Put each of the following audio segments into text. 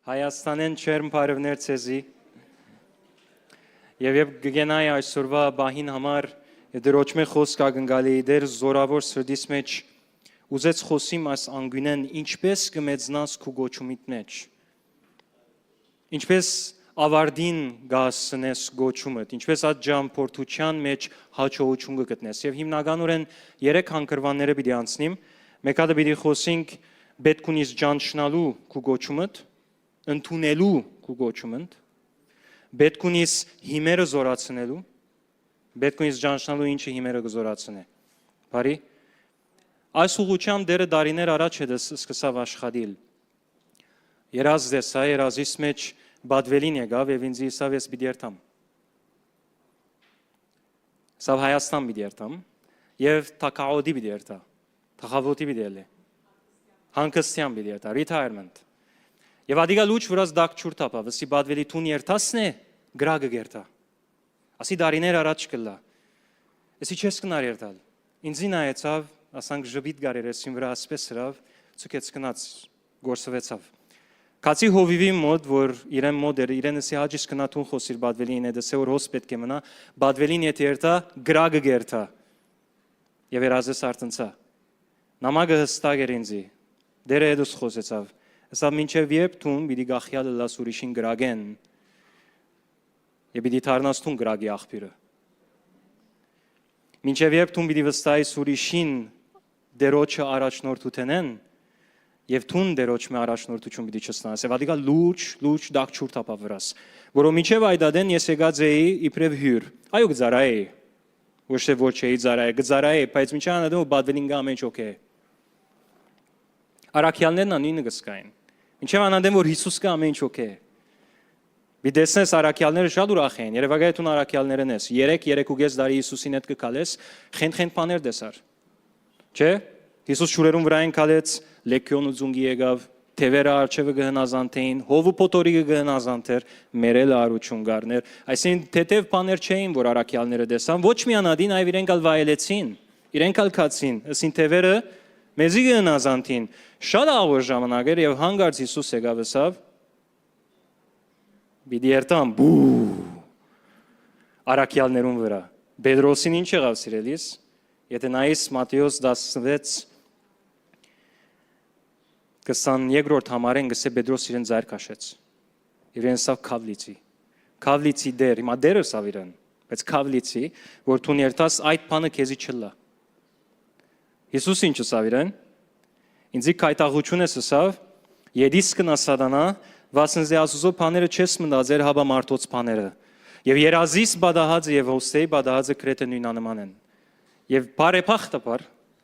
Հայաստանեն չերմ բարևներ ցեզի եւ գգենայ այսօրվա բահին համար դրոճմե խոսք ագնգալի դեր զորավոր սրդիս մեջ ուզեց խոսիմ այս անգյունեն ինչպես կմեծնաս քու գոչումիտ մեջ ինչպես ավարդին գասնես գոչումդ ինչպես այդ ջամփորթության մեջ հաջողություն կգտնես եւ հիմնականորեն 3 հանգրվանները պիտի անցնիմ մեկ հատը պիտի խոսենք պետքունից ջանչնալու քու գոչումդ ընդունելու քու գոչումդ պետքունից հիմերը զորացնելու պետքունից ջանչնալու ինչը հիմերը կզորացնե բարի այս ուղղությամբ դերը դարիներ առաջ է սկսավ աշխատել երազ դեսա երազիս մեջ բադվելին եկավ եւ ինձ իսավ ես պիտի երթամ սավ Հայաստան պիտի երթամ եւ թակաոդի պիտի երթա թախավոտի պիտի ելե հանգստյան պիտի երթա retirement Եվ ադիգա լուչ վրաս դակ չուր տապա, վսի բադվելի տուն երթասն է, գրագը գերտա։ Ասի դարիներ առաջ կլա։ Եսի չես կնար երթալ։ Ինձի նայեցավ, ասանք ժբիտ գարեր եսին վրա ասպես հրավ, ծուկեց կնաց, գործվեցավ։ Կացի հովիվի մոդ, որ իրեն մոդ էր, իրեն եսի հաջիս կնատուն խոսիր բադվելին է, դեսե որ հոս պետք է մնա, բադվելին ետ երթա, գրագը գերտա։ Եվ երազես արտնցա։ Նամագը հստակ էր ինձի, դերը էդուս խոսեցավ Սա մինչև երբ թուն պիտի գախյալը լաս ուրիշին գրագեն և պիտի թարնաս թուն գրագի աղբիրը։ Մինչև երբ թուն պիտի վստայիս ուրիշին դերոչը առաջնորդութենեն և թուն դերոչմե առաջնորդություն պիտի չստանաս։ Եվ ադիկա լուչ դակ չուր տապա վրաս, որով մինչև այդադեն ես եկած էի իպրև հյուր, այո գծարայի, ոչ թե ոչ էի գծարայի, բայց մինչև անադեմ ու բադվելին գամ ինչ ոք է։ Արաքյալներն անույնը գսկային Ինչև անանդեմ, որ Հիսուս կա ամեն ինչ ոք է։ Մի դեսնես արաքյալները շատ ուրախ են, երևակայ տուն արաքյալներն ես, 3-3.5 դարի Հիսուսին հետ կկալես, խենդ պաներ դեսար։ Չէ, Հիսուս շուրերուն վրային կալեց, լեքյոն ու ձունգի եղավ, թևերը արջևը գհնազանթեին, հովու պոտորիգը գհնազանթեր, մերել արություն գարներ, այսին թետև պաներ չէին, որ արաքյալները դեսան, ոչ մի անադին այվ իրենք ալ վայելեցին, իրենք ալ կացին, ասին թևերը մեզի գնազանտին շատ աղոր ժամանակ էր եւ հանգարց Հիսուս եկավ ասավ Բիդի երթամ բու արաքյալներուն վրա Պետրոսին ինչ եղավ սիրելիս եթե նայես Մատթեոս 16 22-րդ համարեն գսե Պետրոս իրեն ձայր քաշեց իրեն սավ քավլիցի դեր հիմա դերը սավ իրեն բայց քավլիցի որ թուն երթաս այդ բանը քեզի չլա Հիսուս ինչ ասավ իրեն, ինձի կայտաղություն ես ասավ, եդիս կնա սատանա, վասնզի ասուզո պաները չես մնդազեր հաբա մարդոց պաները, և երազիս բադահածը և հոստեի բադահածը կրետը նույն անման են, և բարեպախտապար,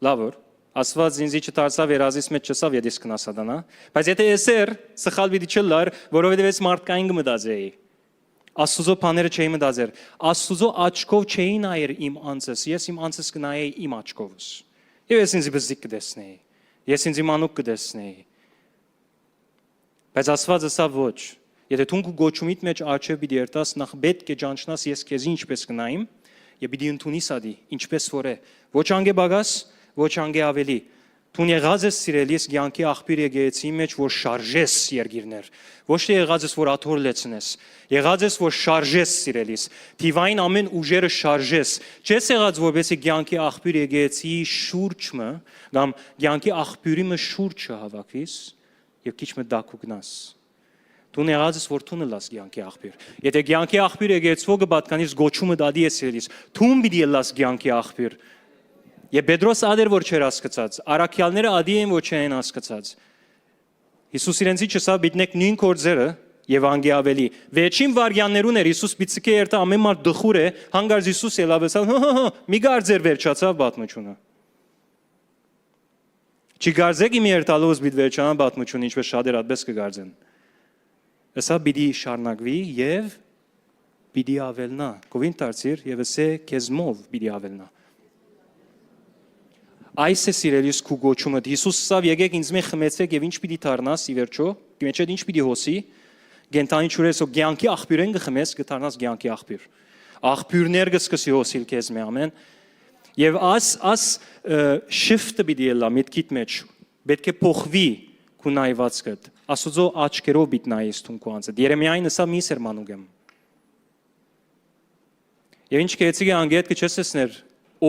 լավոր, ասված ինձի չտարցավ երազիս մեջ չսավ եդիս կնա սատանա, բայց եթե եսեր, սխալ վիդի չլար, որովհետև ես մարդկային գմդազեի, Աստուծո բաները չէի մտածեր, Աստուծո աչքով չէի նայեր իմ անձս, ես իմ անձս կնայեի իմ աչքովս Եվ ես ինձի բզիկ կդեսնեի, ես ինձի մանուկ կդեսնեի, բայց ասված ասա ոչ, եթե թունք ու գոչումիտ մեջ արջև բիդի երտաս, նախ պետք է ջանչնաս ես կեզի ինչպես կնայիմ, և բիդի ընդունիս ադի, ինչպես որ է, ոչ անգե բագաս, ոչ անգե ավելի, Թուն եղած ես սիրելիս գյանքի աղբիր եկեղեցի մեջ, որ շարժես երգիրներ, ոչ թե եղած ես, որ աթոր լեցնես, եղած ես, որ շարժես սիրելիս, թիվային ամեն ուժերը շարժես, չես եղած, որպեսի գյանքի աղբիր եկեղեցի շուրջը, կամ գյանքի աղբյուրի մը շուրջը հավաքվիս, և քիչ մը դակու գնաս։ Թուն եղած ես, որ թունը լաս գյանքի աղբիր։ Եթե գյանքի աղբիր եկեղեցվո կբատկանիս գոչումը դադի ես սիրելիս, թուն պիտի լաս գյանքի աղբիր Եվ Պետրոս ադեր որ չեր ասկացած, արաքյալները ադի են որ չեն ասկացած։ Հիսուս իրենցի չսավ բիտնեք նույն կործերը և անգի ավելի։ Վերջին վարյաններուն էր Հիսուս պիցիկե երտա ամեն մարդ դխուր է, հանգարց Հիսուս ելավեցավ, մի գարձեր վերջացավ բատմությունը։ Չի գարձեք իմ երտալոս բիտ վերջանան բատմությունը, ինչպես շատեր ադպես կգարձեն։ Եսա բիդի շարնակվի և բիդի ավելնա, կովին տարցիր և եսե կեզմով բիդի ավելնա։ Այս է սիրելիս քու գոչումդ, Հիսուս սավ եկեք ինձ մե խմեցեք և ինչ պիտի թարնաս ի վերջո, գմեջետ ինչ պիտի հոսի, գենտանի չուրես ու գյանքի աղբյուրեն գխմես գթարնաս գյանքի աղբյուր, աղբյուրներ գսկսի հոսիլ կեզ մե ամեն, և աս շիվտը պիտի ելա միտքիտ մեջ, պետք է փոխվի քու նայվածքդ, Աստուծո աչքերով պիտի նայես դու քոնցը։ Երեմիային ասա մի սեր մանուգեմ։ Եվ ինչ կեցիգե անգետ կչեսներ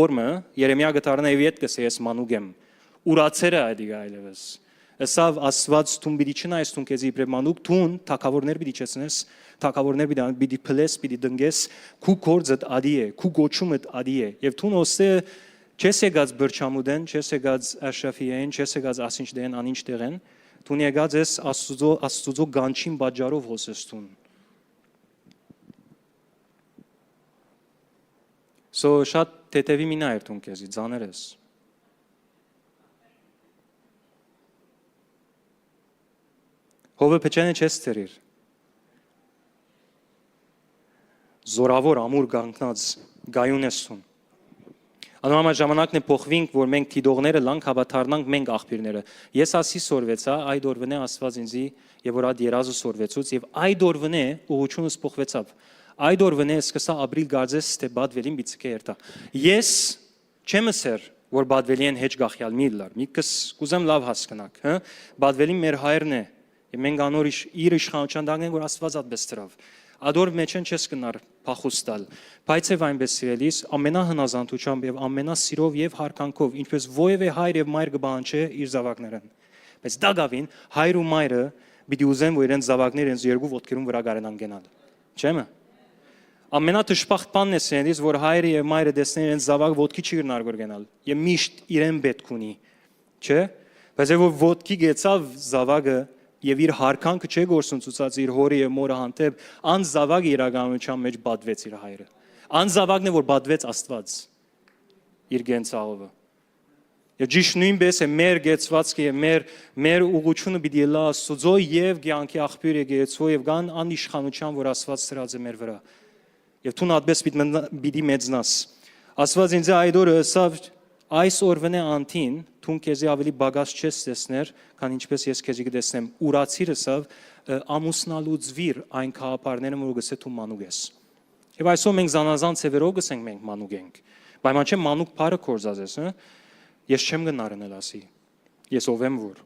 օրմը Երեմիա գտարնա եւ իդ կսես մանուգեմ։ Ուրացերը այդի գայլևս։ Ասավ Աստված դու պիտի չնայես դու քեզի իբրև մանուկ դուն թակավորներ պիտի չեցնես, թակավորներ պիտի փլես, պիտի դնգես, քու կորձդ ադի է, քու գոչումդ ադի է։ Եվ դու ոստե չես եկած բրչամուդեն, չես եկած Աշրաֆիային, չես եկած ասինչ դեն, անինչ տեղեն, դու եկած ես Աստուծո գանչին բաժարով հոսես դուն։ So շատ թեթևի մի նայր դու քեզի ձաներես։ Հովը փչենը չես ծերիր։ Զորավոր ամուր գանկնած գայուն ես դուն։ Անորոմա ժամանակն է փոխվինք, որ մենք թիդողները լանք հավատարնանք մենք աղբյուրները։ Ես ասի սորվեցա, այդ օրվնե Աստված ինձի եւ որ այդ երազը սորվեցուց եւ այդ օրվնե ուղությունս փոխվեցավ։ Այդ օրվնե սկսա ապրիլ գարձես ստե բադվելին բիցկե երտա։ Ես չեմ ասեր, որ բադվելին հեչ գախյալ մի լար։ Միքս կուզեմ լավ հասկանաք, հա։ Բադվելին մեր հայրն է։ Եվ մենք անոր իր իշխանության դանգեն, որ Աստված ադբես դրավ։ Ադոր մեջ են չես կնար փախուստալ։ Բայց եւ այնպես սիրելիս ամենահնազանդությամբ եւ ամենասիրով եւ հարկանքով, ինչպես ովևէ հայր եւ մայր կբանչե իր զավակներին։ Բայց դա գավին հայր ու մայրը պիտի ուզեն, որ իրենց զավակները իրենց երկու ոտքերուն վրա գարենան գնալ։ Չէ՞մը։ Ամենատշպախտ բանն է սենից, որ հայրը եւ մայրը տեսնեն իրենց զավակ ոտքի չի գնար գնալ։ Եվ միշտ իրեն պետք ունի։ Չէ՞։ Բայց որ ոտքի գեցավ զավակը եւ իր հարկանքը չէ գործունեացած իր հորը եւ մորը հանդեպ անզավակը իրականության մեջ բադվեց իր հայրը անզավակն է որ բադվեց Աստված իր գենցաղովը եւ ճիշտ նույնպես է մեր գեցվածքը եւ մեր ուղղությունը պիտի լա Աստծո եւ կյանքի աղբյուր եկեցու եւ կան անիշխանության որ Աստված սրած է մեր վրա եւ դու նատպես պիտի մեծնաս Աստված ինձ այդ օրը ասավ այս օրվնե անտին դու քեզի ավելի բագաս չես տեսներ, քան ինչպես ես քեզի կտեսնեմ։ Ուրացիրսավ ամուսնալուց վիր այն խաղապարները որ գսե դու մանուկ ես։ Եվ այսօր մենք զանազան ծևերով գսենք մենք մանուկ ենք։ Բայց մանչե մանուկ բարը կորզած ես, հա։ Ես չեմ գնարնել ասի։ Ես ով եմ որ։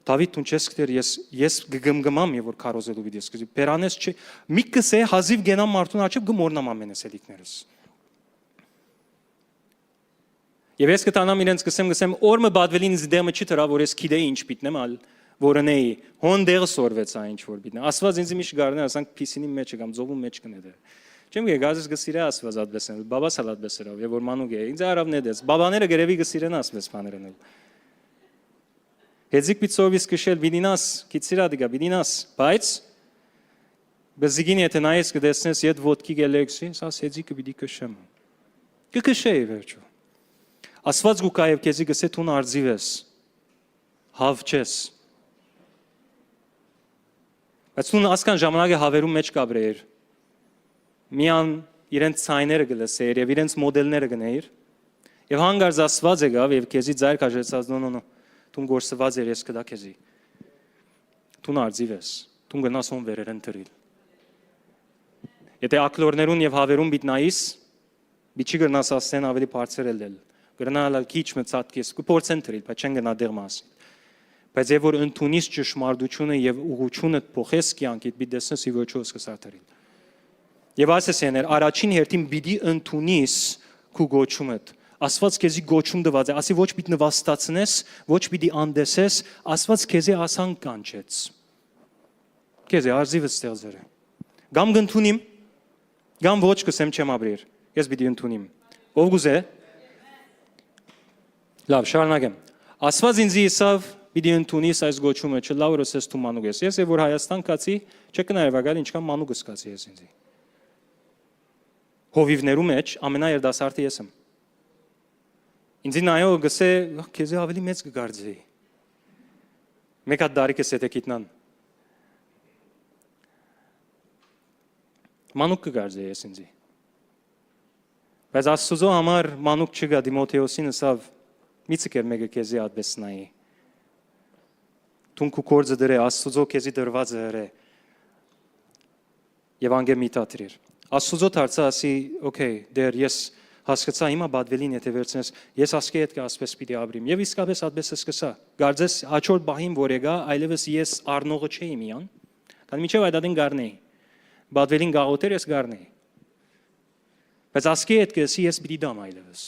Դավիթ դու չես գտեր ես գգմգմամ եւ որ քարոզելու վիդեոս կզի։ Պերանես չի։ Միքս է հազիվ գենամ մարդուն աչիվ գմորնամ ամենես էլիկներս։ Եվ ես կտանամ իրենց կսեմ օրմը բադվելին ինձ դեմը չի թրա որ ես գիտեի ինչ պիտնեմ ալ որնեի հոն դեղը սորվեցա ինչ որ պիտնեմ Աստված ինձ միշտ գարներ ասանք փիսինի մեջ կամ ծովում մեջ կնեդե չեմ գազես գսիրե Աստված ադբեսեն բաբաս հալ ադբեսերով եւ որ մանուկ է ինձ արավ նեդես բաբաները գրեվի գսիրեն ասպես բաներն Հեզիկ պիցովիս կշել բիդինաս քիցիրա դիգա բիդինաս բայց բզիգին եթե նայես կդեսնես իդ ոդկի գելեքսի ասես հեզիկը պիտի կշեմ կկշեի վերջո Աստված գուկայև քեզի գսե թուն արձիվ ես, հավ չես։ Բայց թուն ասկան ժամանակը հավերում մեջ կաբրեիր, միան իրենց ցայները գլսեիր և իրենց մոդելները գնեիր, և հանգարզ Աստված եկավ և քեզի ձայր կաժեցած նո, թուն գործված էր ես կդա քեզի, թուն արձիվ ես, թուն գնաս հոն վերեր են թրիլ։ Եթե ակլորներուն և հավերում բիտ նայիս, բիչի գրնաս ասեն ավելի բարձր էլ Գրնալալ քիչ մծածկես, կփորձեն թրիլ, բայց չեն գնա դեղ մասին։ Բայց եւ որ ընդունիս ճշմարտությունը եւ ուղղությունը փոխես կյանքիդ, պիտի դեսնես ի ոչոս կսարթրիլ։ Եվ ասեսեներ, առաջին հերթին պիտի ընդունիս քու գոչումդ։ Աստված քեզի գոչում տված է, ասի ոչ պիտի նվաստացնես, ոչ պիտի անդեսես, Աստված քեզի ասան կանչեց։ Քեզի արզիվը ստեղծեր է։ Գամ կընդունիմ, գամ ոչ կսեմ չեմ ապրիր։ Ես պիտի ընդունիմ։ Ով գուզե Լավ, շարունակեմ։ Աստված ինձ իսավ պիտի ընդունիս այս գոչումը, չլավ որ ասես դու մանուկ ես։ Ես որ Հայաստան կացի, չկնայր վագալ ինչքան մանուկս կացի ես ինձի։ Հովիվներու մեջ ամենաերդասարտը ես եմ։ Ինձի նայող գսե քեզի ավելի մեծ կգարձեի։ Մեկ հատ դարիքս եթե գիտնան։ Մանուկ կգարձեի ես ինձի։ Բայց Աստծո համար մանուկ չկա Դիմոթեոսին ասավ Միցիկեր մեկը քեզի ադբես նայի։ Տուն քու կորձը դրե Աստծո քեզի դրված է։ Եվ անգե միտատրիր։ Աստծո դարձա ասի, օքեյ, դեր ես հասկացա հիմա բադվելին եթե վերցնես, ես ասկե հետ կասպես պիտի ապրիմ։ Եվ իսկապես այդպես սկսա։ Գարձես հաջորդ բահին որ եկա, այլևս ես առնողը չէի միան։ Քանի միջև այդ ադին գառնեի։ Բադվելին գաղութեր ես գառնեի։ Բայց ասկե հետ կսի ես պիտի դամ այլևս։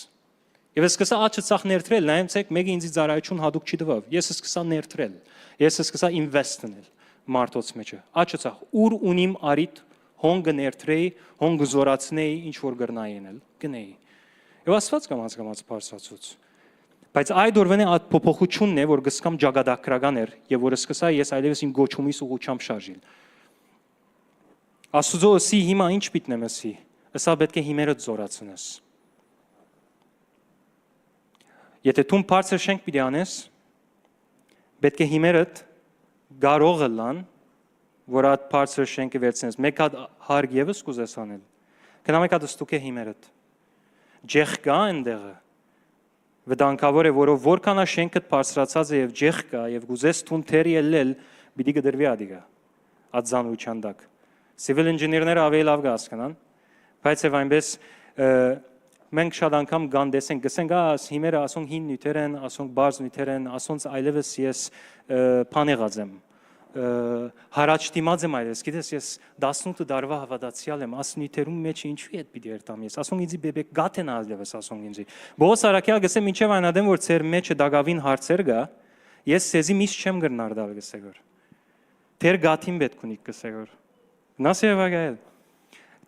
Եվ ես սկսա աչը ցախ ներդրել, նայեցեք, մեկը ինձ ծառայություն հadoop չի տվավ։ Ես սկսա ներդրել։ Ես սկսա invest-նել մարդոց մեջը։ Աչը ցախ ուր ունիմ արիտ հոնգը ներդրեի, հոնգը զորացնեի, ինչ որ գրնայի ենել, գնեի։ Եվ Աստված կամաց բարձրացուց։ Բայց այդ օրվանե այդ փոփոխությունն է, որ գսկամ ճակատագրական էր, եւ որ սկսա ես այլևս իմ գոչումից ուղղությամբ շարժիլ։ Աստուծո սի հիմա ինչ պիտնեմ ասի։ Սա պետք է հիմերը զորացնես։ Եթե դու բարձր շենք պիտի անես, պետք է հիմերդ գարողը լան, որ այդ բարձր շենքը վերցնես։ Մեկ հատ հարկ եւս կուզես անել։ Գնամ եկա դստուք է հիմերդ։ Ջեղ կա այնտեղը։ Վտանգավոր է, որով որքանա շենքդ բարձրացած է եւ ջեղ կա եւ գուզես տուն թերի ելել, պիտի գդրվի ադիգա։ Այդ զանուչան դակ։ Civil engineer-ները ավելի լավ կհասկանան, բայց եւ այնպես մենք շատ անգամ գանդեսենք, գսենք, հիմերը ասոնք հին նյութեր են, ասոնք բարձ նյութեր են, ասոնց այլևս ես փանեղած եմ։ Հարաճ դիմաց եմ այլևս, գիտես, ես 18 տարվա հավատացյալ եմ, աս նյութերում մեջ ինչու է պիտի երտամ ես, ասոնք ինձի բեբեկ գատ են այլևս, ասոնք ինձի։ Բողոս Արաքյալ գսեմ ինչև այնադեմ, որ ծեր մեջը դագավին հարցեր գա, ես սեզի միշտ չեմ գրնար դալ գսեգոր։ Թեր գաթին պետք ունի գսեգոր։ Նասիև ագայել։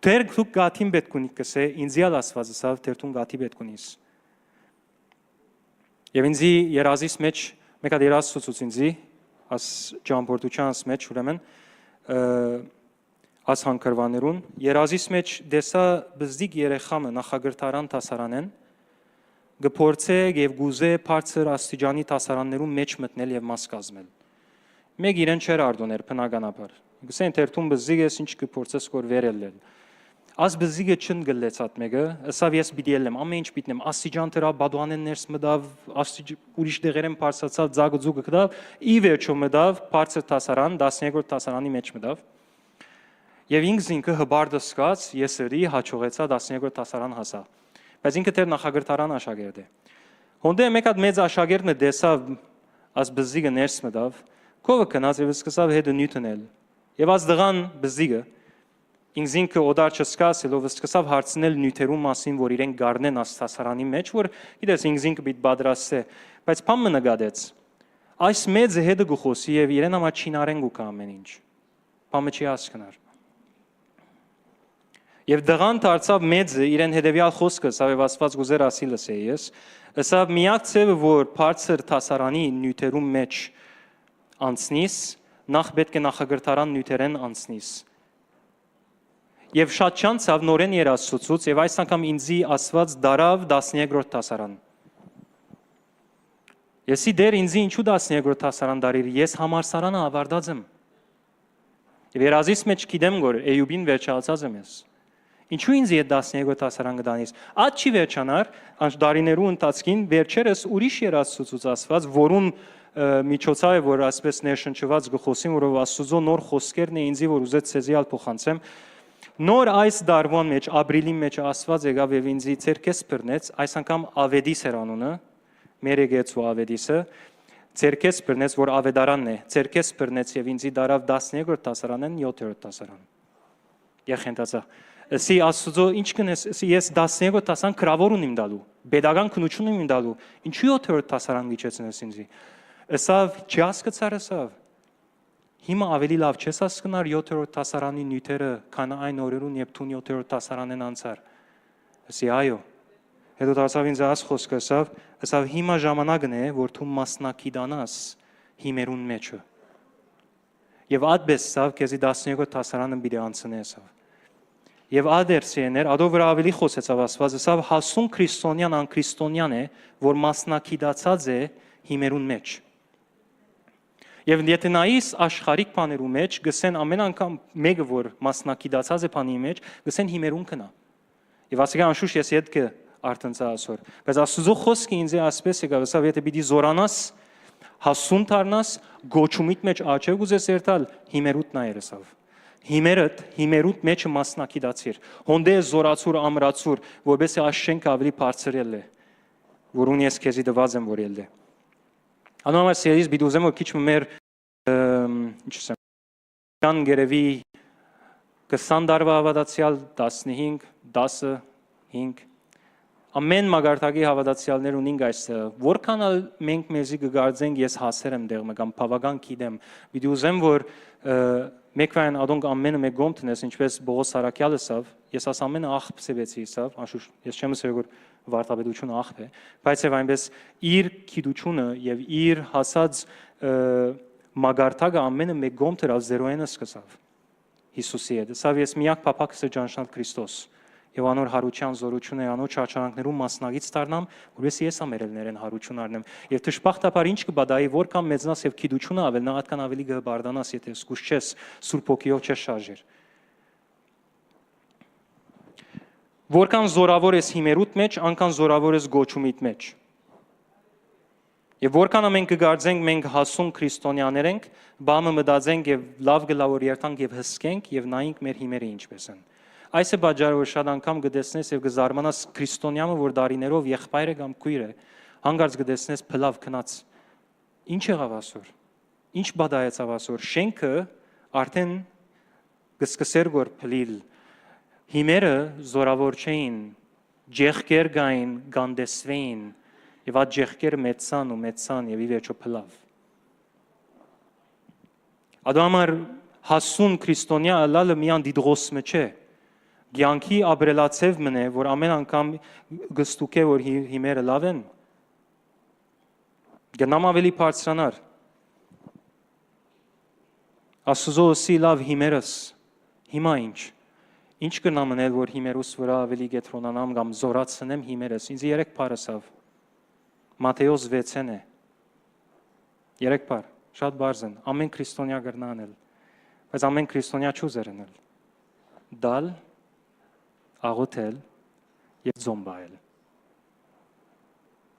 Թեր դուք գաթին պետք ունի գսե, ինձիալ ասվածը սավ թերթուն գաթի պետք ունիս։ Եվ ինձի երազիս մեջ մեկ հատ երազ ցուցուց ինձի աս ճամփորդությանս մեջ ուրեմն աս հանգրվաներուն երազիս մեջ դեսա բզդիկ երեխամը նախագրթարան տասարանեն գփորձե եւ գուզե բարձր աստիճանի տասարաններուն մեջ մտնել եւ մաս կազմել մեկ իրեն չեր արդոներ բնականաբար գսեն թերթում բզդիկ ես ինչ կփորձես որ վերելել Աս բզիգը չն գլեցած մեկը, ասավ ես պիտի ելեմ, ամեն ինչ պիտնեմ, աստիճան դրա բադուանեն ներս մտավ, ուրիշ դեղերեն բարձրացավ, ձագը ձուգը կդավ, ի վերջո մտավ, բարձր տասարան, 12-րդ տասարանի մեջ մտավ։ Եվ ինքը հբարդը սկաց, եսրի հաջողեցա 12-րդ տասարան հասա։ Բայց ինքը դեռ նախագրթարան աշակերտ է։ Հոնդե մեկ հատ մեծ աշակերտն դեսավ, աս բզիգը ներս մտավ, կովը կնաց եւ սկսավ հետը նյութնել։ Եվ աս դղան բզիգը ինքը օդար չսկասելով սկսավ հարցնել նյութերում մասին, որ իրեն գառնեն աստասարանի մեջ, որ գիտես ինքը պիտի պատրաստ է, բայց փամը նկատեց։ Այս մեծը հետը գխոսի եւ իրեն ամա չինարեն գուկա ամեն ինչ։ Փամը չի հասկնար։ Եվ դղան դարձավ մեծը իրեն հետեւյալ խոսքը, սա եւ Աստված գուզեր ասի լսե ես, սա միակ ցևը, որ բարձր տասարանի նյութերում մեջ անցնիս, նախ պետք է նախագրթարան նյութերեն անցնիս։ Եվ շատ չանցավ նորեն երազցուցուց եւ այս անգամ ինձի ասված դարավ 13-րդ տասարան։ Եսի դեր ինձի ինչու 13-րդ տասարան դարիր, ես համարսարանը ավարտած եմ։ Եվ երազիս մեջ գիտեմ որ Էյուբին վերջացած եմ ես։ Ինչու ինձի այդ 13-րդ տասարան գտանիս։ Այդ չի վերջանար, անց դարիներու ընթացքին վերջերս ուրիշ երազցուցուց ասված, որուն միջոցով է որ ասպես ներշնչված գխոսին, որով Աստուծո նոր խոսքերն է ինձի որ ուզեց ցեզիալ փոխանցեմ։ Նոր այս դարվան մեջ, ապրիլի մեջ ասված եղավ եւ ինձի ցերկես բռնեց, այս անգամ Ավեդիս էր անունը, մեր եկեցու Ավեդիսը, ցերկես բռնեց, որ Ավեդարանն է, ցերկես բռնեց եւ ինձի դարավ 13-րդ տասարանն 7-րդ տասարան։ Եղենտացա։ Սի Աստուծո ինչ կնես, ես 13-րդ տասարան քրավոր ունիմ դալու, pedagogan քնություն ունիմ դալու, ինչու 7-րդ տասարան գիչեցնես ինձի։ Ասավ չհասկացար ասավ։ Հիմա ավելի լավ չես հասկնար 7-րդ տասարանի նյութերը, քան այն օրերուն, երբ տուն 7-րդ տասարանեն անցար։ Ասի այո։ Հետո դարձավ ինձ աս խոսքը, ասավ հիմա ժամանակն է, որ դու մասնակի դանաս հիմերուն մեջը։ Եվ այդպես սավ քեզի 13-րդ տասարանը պիտի անցնես։ Եվ ադերսիեներ, ադո վրա ավելի խոսեցավ ասված, ասավ հասուն քրիստոնյան անքրիստոնյան է, որ մասնակի դացած է հիմերուն մեջ։ Եվ եթե նայես աշխարհիկ բաներու մեջ, գսեն ամեն անգամ մեկը որ մասնակի դացած է բանի մեջ, գսեն հիմերուն կնա։ Եվ ասիկա անշուշտ ես յետքը արտնցա ասոր։ Բայց Աստուծո խոսքը ինձ ասպես եկավ, ասավ եթե պիտի զորանաս, հասուն դառնաս, գոչումիդ մեջ աչև գուզես երթալ, հիմերուտ նայերսավ։ հիմերուտ մեջը մասնակի դացիր։ Հոնդե զորացուր ամրացուր, որբեսի աշենք ավելի բարձրել է, որուն ես քեզի դված եմ որ ելդե։ Անոնց սերից բիդուզեմ որ քիչ մեր ինչ ասեմ, կան գերեվի 20 տարվա հավատացյալ 15, 10, 5 ամեն մագարտակի հավատացյալներ ունին այստեղ, որքան մենք մեզի կգարձենք ես հասեր եմ դեղ կամ բավական գիտեմ, պիտի ուզեմ որ մեկվան ադոնք ամենը մեկ գոմ տնես, ինչպես Բողոս Սարակյալը ասավ, ես աս ամենը աղբ սևեցի ասավ, անշուշտ ես չեմ ասել որ վարտաբեդությունը աղբ է, բայց եւ այնպես իր քիդությունը եւ իր հասած մագարտակը ամենը մեկ գոմ դրալ զերոյենը սկսավ Հիսուսի հետ, ասավ ես միակ փափակս ճանչնալ Քրիստոս եւ անոր հարության զորությունը անոր չարչարանքներում մասնագից դառնամ, որովհետեւ ես ամերելներեն հարություն առնեմ։ Եվ դժբախտաբար ինչ կբադայի, որքան մեծնաս եւ քիդությունը ավել, նա այդքան ավելի կբարդանաս, եթե զգուշ չես Սուրբ Օքիով չես շարժեր։ Որքան զորավոր ես հիմերուտ մեջ, անկան զորավոր ես գոչումիտ մեջ։ Եվ որքան մենք կգարձենք մենք հասուն քրիստոնյաներ ենք, բամը մտածենք եւ լավ գլավոր երթանք եւ հսկենք եւ նայենք մեր հիմերը ինչպես են։ Այս է բաժարը որ շատ անգամ գտեսնես եւ գզարմանաս քրիստոնյանը որ դարիներով եղբայրը կամ քույր է հանգարց գտեսնես փլավ քնած ինչ եղավ ասոր ինչ բադայացավ ասոր շենքը արդեն գսկսեր որ փլիլ հիմերը զորավոր չէին ջեղկեր գային գանդեսվեին եւ այդ ջեղկերը մեծան եւ ի վերջո փլավ Ադամար հասուն քրիստոնյա ալալը միան դիդրոսմը չէ Գյանքի աբրելացև մնե, որ ամեն անգամ գստուկ է, որ հիմերը լավ են, գնամ ավելի բարձրանար, ասուզոսի լավ հիմերս, հիմա ինչ կնամ մնել, որ հիմերուս վրա ավելի գետրոնանամ կամ զորացնեմ հիմերս, ինձ երեք պար ասավ, Մատեոս 6-ն է, երեք պար, շատ բարզն, ամեն քրիստոնյա գրնա անել, բայց ամեն քրիստոնյա չուզեր անել, դալ, աղոթել եւ զոմբայել։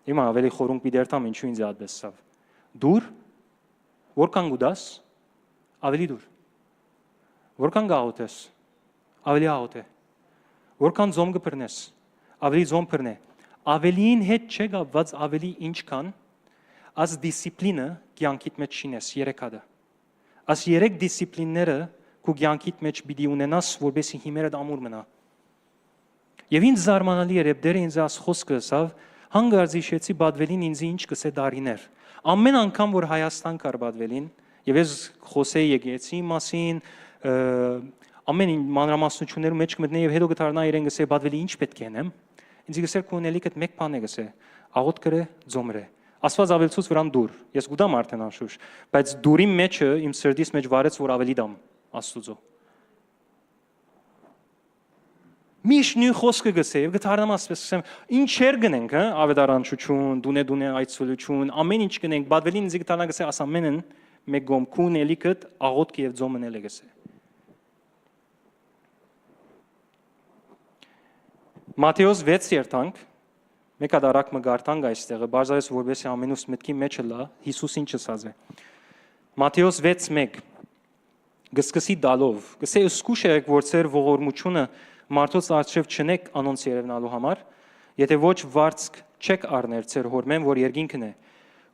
Հիմա ավելի խորունկ պիտերտամ ինչու ինձ ադբեսավ։ Դուր որքան գուդաս ավելի դուր։ Որքան գաղոթես ավելի աղոթե։ Որքան զոմ կբռնես ավելի զոմ բռնե։ Ավելին հետ չէ գապված ավելի ինչքան as դիսցիպլինը կյանքիդ մեջ շինես երեք հատը։ As երեք դիսցիպլինները քո կյանքիդ մեջ պիտի ունենաս, որովհետեւ հիմերը ամուր մնա։ Եվ ինձ զարմանալի էր, երբ դերը ինձ աս խոսքը ասավ, հանգարց իշեցի Բադվելին ինձ ինչ կսե դարիներ։ Ամեն անգամ որ Հայաստան կար Բադվելին, եւ ես խոսեի եկեցի մասին, ամեն մանրամասնություններում մեջ կմտնեի եւ հետո կդառնա իրեն գսե Բադվելի ինչ պետք է անեմ։ Ինձ գսեր կունելիքդ մեկ բան է գսե, աղոտ կրե, ձոմրե։ Աստված ավելցուց վրան դուր։ Ես գուտամ արդեն անշուշտ, բայց դուրի մեջը իմ սրտից մեջ վարեց որ ավելի դամ Աստուծո։ Միշտ նույն խոսքը գսե եւ գտարնամ ասես ասեմ ինչեր գնենք հա ավետարանչություն դունե այցելություն ամեն ինչ գնենք Բադվելին ինձ գտանա գսե աս ամենն մեկ գոմ քունելիքդ աղոթք եւ ձոմնել է գսե Մատթեոս 6 երթանք մեկ ադարակ մգարտանք այստեղը բարձրայս որբեսի ամենուս մտքի մեջը լա Հիսուս ինչ ասած է Մատթեոս 6:1 գսկսի դալով գսե սկուշ եք որ ծեր ողորմությունը Մարդոց արժև չնեք անոնց երևնալու համար, եթե ոչ վարձք չեք առներ ծեր հորմեն, որ երկինքն է։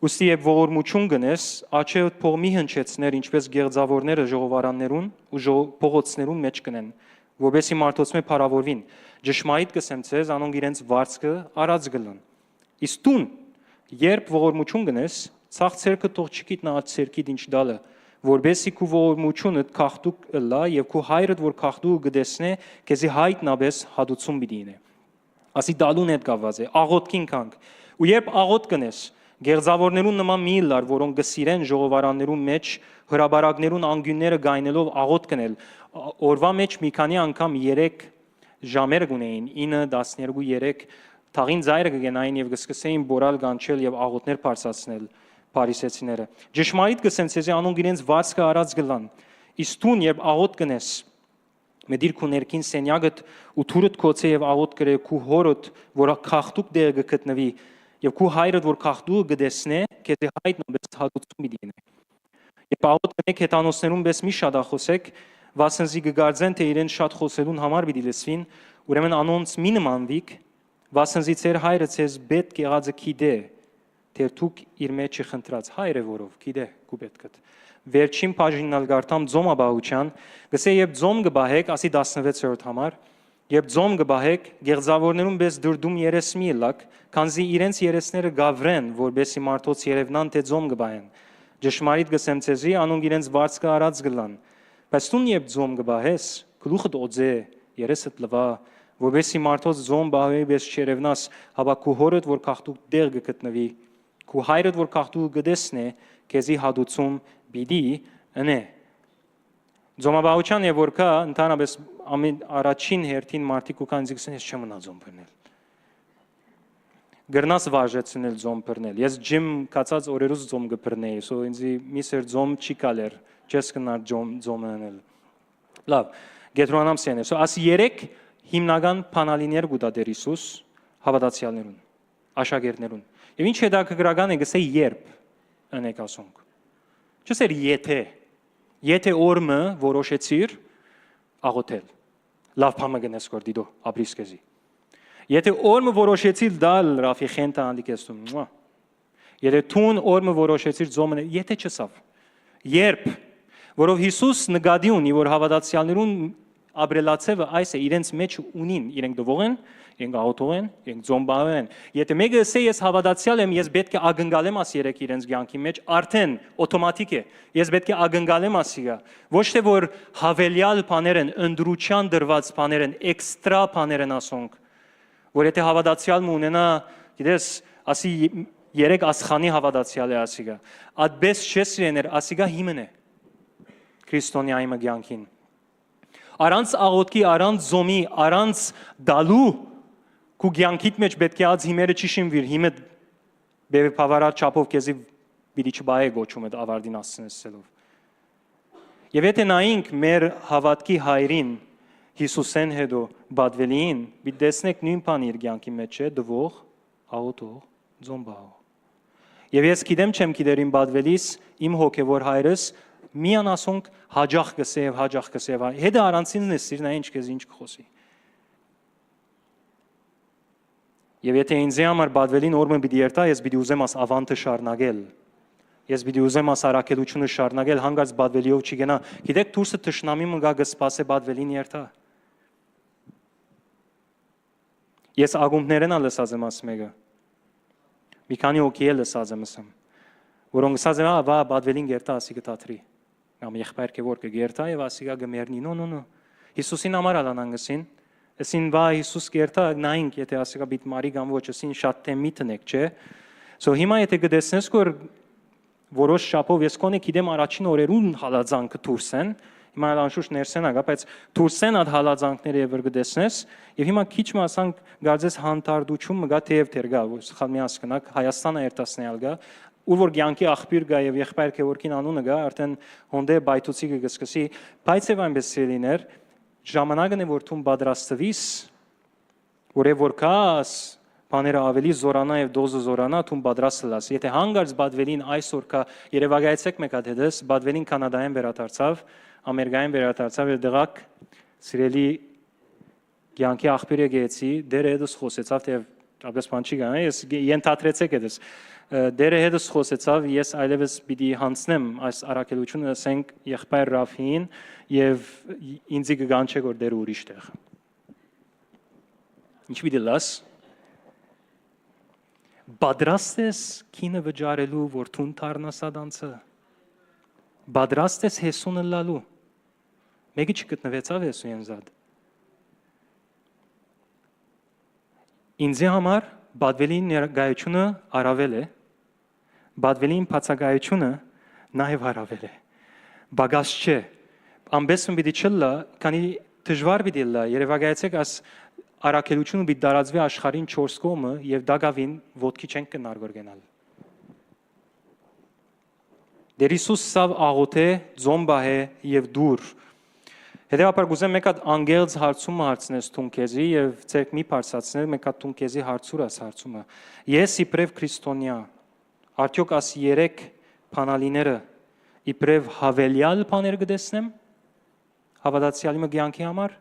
Ուստի երբ ողորմություն գնես, աչեդ փող մի հնչեցներ, ինչպես գեղձավորները ժողովարաններուն ու փողոցներուն մեջ կնեն, որովհետեւ մարդոցմե փարավորվին։ Ճշմարիտ կսեմ ձեզ, անոնք իրենց վարձքը արած գլան։ Իսկ տուն, երբ ողորմություն գնես, ցախ ցերկը թող չգիտնա այդ ցերկիդ ինչ դալը որբեսի քու ողորմությունը քախտուկ լա եւ քու հայրդ որ քախտու գտեսնե քեզի հայտնաբես հադուցում պիտի ասի դալուն հետ կապված է աղոթքին կանք ու երբ աղոթ կնես գեղձավորներուն նման մի լար որոնք գսիրեն ժողովարաններուն մեջ հրաբարակներուն անգյունները գայնելով աղոթ կնել օրվա մեջ մի քանի անգամ 3 ժամեր գունեին 9 12 3 թաղին ծայրը կգենային եւ գսկսեին բորալ գանչել եւ աղոթներ բարձրացնել Փարիսեցիները Ճշմարիտ կսեմ ցեզի անոնք իրենց վարձքը արած գլան իսկ տուն երբ աղոթ կնես մեդիր քու ներքին սենյակդ ու թուրդ կոցե եւ աղոթ կրե քու հորդ որ քախտուկ դեր գտնվի եւ քու հայրդ որ քախտու գտեսնե քեզի հայտնաբես հատուցում դինե երբ աղոթ կնեք հետանոսներուն բես մի շադախոսեք վասնզի կգարձեն թե իրեն շատ խոսելուն համար պիտի լսվին, ուրեմն անոնց մի նմանվիկ, վասնզի ձեր հայրը ձեզ պետք եղածը գիտե, թե դուք իր մեջ չխնդրած հայրը որով գիտե քու պետքդ։ Վերջին բաժինն ալգարտամ ձոմաբահության, գսե երբ ձոմ կբահեք, ասի 16-րդ համար, երբ ձոմ կբահեք, գեղձավորներուն պես դրդում երես մի լակ, քանզի իրենց երեսները գավրեն, որբեսի մարդոց երևնան թե ձոմ կբահեն։ Ճշմարիտ գսեմ ցեզի, անոնք իրենց վարձքը արած գլան։ Բայց տուն երբ ձոմ կբահես, գլուխդ օձե, երեսդ լվա, որբեսի մարդոց ձոմ բահվի պես չերևնաս, հապա քու հորդ որ քաղտուկ դեղ կգտնվի, քու հայրդ որ քաղտուկ կդեսնե, քեզի հադուցում բիդի ընե։ Ձոմաբահության եւ որ կա ընդհանրապես ամեն առաջին հերթին մարդիկ ու կանձի գսեն ես չեմ մնա ձոմ բռնել։ Գրնաս վարժեցնել ձոմ բռնել։ Ես ջիմ կացած օրերուց ձոմ կբռնեի, սո ինձի միսեր ձոմ չի կալեր, չես կնար ձոմ անել։ Լավ, գետրոնամ սենը։ Սո աս 3 հիմնական բանալիներ գուտա դեր Հիսուս հավատացյալներուն, աշակերտներուն։ Եվ ինչ հետաքրքրական է գսե երբ անեք ասոնք։ Չսեր եթե օրը որոշեցիր աղոթել։ Լավ բամը գնես կորդիդո ապրիսկեզի։ Եթե օրը որոշեցիր դալ Ռաֆի խենտա անդիկեսում։ Եթե տուն օրը որոշեցիր ձոմը, եթե չսավ։ Երբ որով Հիսուս նկատի ունի, որ հավատացյալներուն ապրելացևը այս է իրենց մեջ ունին, իրենք դվող են, իրենք աղոթող են, իրենք ձոմբահ են։ Եթե մեկը ասե ես հավատացյալ եմ, ես պետք է ագնկալեմ աս երեք իրենց կյանքի մեջ, արդեն օտոմատիկ է։ Ես պետք է ագնկալեմ ասիգա։ Ոչ թե որ հավելյալ բաներ են, ընդրության դրված բաներ են, էքստրա բաներ են ասոնք, որ եթե հավատացյալ ունենա, գիտես, ասի երեք ասխանի հավատացյալ է ասիգա։ Այդպես չես իրեներ, ասիգա հիմն է քրիստոնյայի կյանքին։ Առանց աղոթքի, առանց զոմի, առանց դալու քու կյանքիդ մեջ պետք է ած հիմերը չի շինվիր, հիմը բավարար չափով քեզի պիտի չբայե գոչում այդ ավարտին ասցնելով։ Եվ եթե նայենք մեր հավատքի հայրին Հիսուսեն հետո բադվելին, պիտի տեսնեք նույն բանը իր կյանքի մեջ է, դվող, աղոթող, ձոմբահող։ Եվ ես գիտեմ չեմ գիտեր իմ բադվելիս, իմ հոգևոր հայրս միան ասոնք հաջախ կսեև, հետը առանցինն է սիրնա ինչ կեզ ինչ կխոսի։ Եվ եթե ինձ համար բադվելին օրմը պիտի երտա, ես պիտի ուզեմ աս ավանտը շարնագել, ես պիտի ուզեմ աս արակելությունը շարնագել, հանգած բադվելիով չի գնա, գիտեք դուրսը թշնամի մգա գսպաս է բադվելին երտա։ Ես ագումբներեն ալսած եմ աս մեկը, մի քանի օքի է լսած եմ ասեմ, որոնք ասած եմ, վա բադվելին երտա ասի կտատրի, կամ եղբայր կե որ կգերտա եւ ասիգա գմերնի, նո, Հիսուսին համար ալանանգսին, ասին վա Հիսուս կերտա նայինք, եթե ասիգա բիտ մարի կամ ոչ, ասին շատ թեմի տնեք, չէ։ Սո հիմա եթե գտեսնես որ որոշ շապով ես կոնե գիտեմ առաջին օրերուն հալածանքը դուրսեն, հիմա անշուշտ ներսեն ագա, բայց դուրսեն այդ հալածանքները եւ գտեսնես, եւ հիմա քիչ մասանք գարձես հանդարտություն մգա թեև թերգա, որ սխալ մի հասկնակ Հայաստանը երտասնյալ գա, ու որ ցանկի աղբյուր գա եւ եղբայր քեորքին անունը գա, արդեն հոնդե բայթուցի կգսկսի, բայց եւ այնպես սիրելիներ, ժամանակն է որ դու պատրաստվիս, որ կաս բաները ավելի զորանա եւ դոզը զորանա, դու պատրաստ լաս։ Եթե հանգարց բադվելին այսօր կա Երևանայցեք մեկ հատ հետս, բադվելին կանադայեն վերադարձավ, ամերիկայեն վերադարձավ եւ դղակ սիրելի ցանկի աղբյուր եկեցի, դերը հետս խոսեցավ թե ապես բան չի գա, ես ենթադրեցեք հետս։ Դերը հետս խոսեցավ, ես այլևս պիտի հանցնեմ այս արակելությունը, ասենք եղբայր Ռաֆին եւ ինձի կգանչեք որ դերը ուրիշ տեղ։ Ինչ պիտի լաս։ Պատրաստ ես քինը վճարելու, որ թուն դառնաս adanցը։ Պատրաստ ես հեսունը լալու։ Մեկը չգտնվեցավ հեսու ենզադ։ Ինձի համար բադվելի ներկայությունը առավել է, բադվելին բացակայությունը նաև առավել է։ Բագաս չէ։ Ամբեսում պիտի չլա, քանի դժվար պիտի լա, երևակայեցեք աս արակելությունը պիտի դարածվի աշխարհին 4 կողմը եւ դակավին ոտքի չենք կնար որ գնալ։ Դեր Հիսուս սավ աղոթե, ձոմբահե եւ դուր։ Հետևաբար գուզեմ մեկ հատ անգելց հարցումը հարցնես տուն քեզի եւ ցերկ մի բարձրացնել մեկ հատ տուն քեզի հարցուրաս հարցումը։ Ես իբրև քրիստոնյա արդյոք աս 3 բանալիները իբրև հավելյալ բաներ կդեսնեմ։ հավատացյալի կյանքի համար,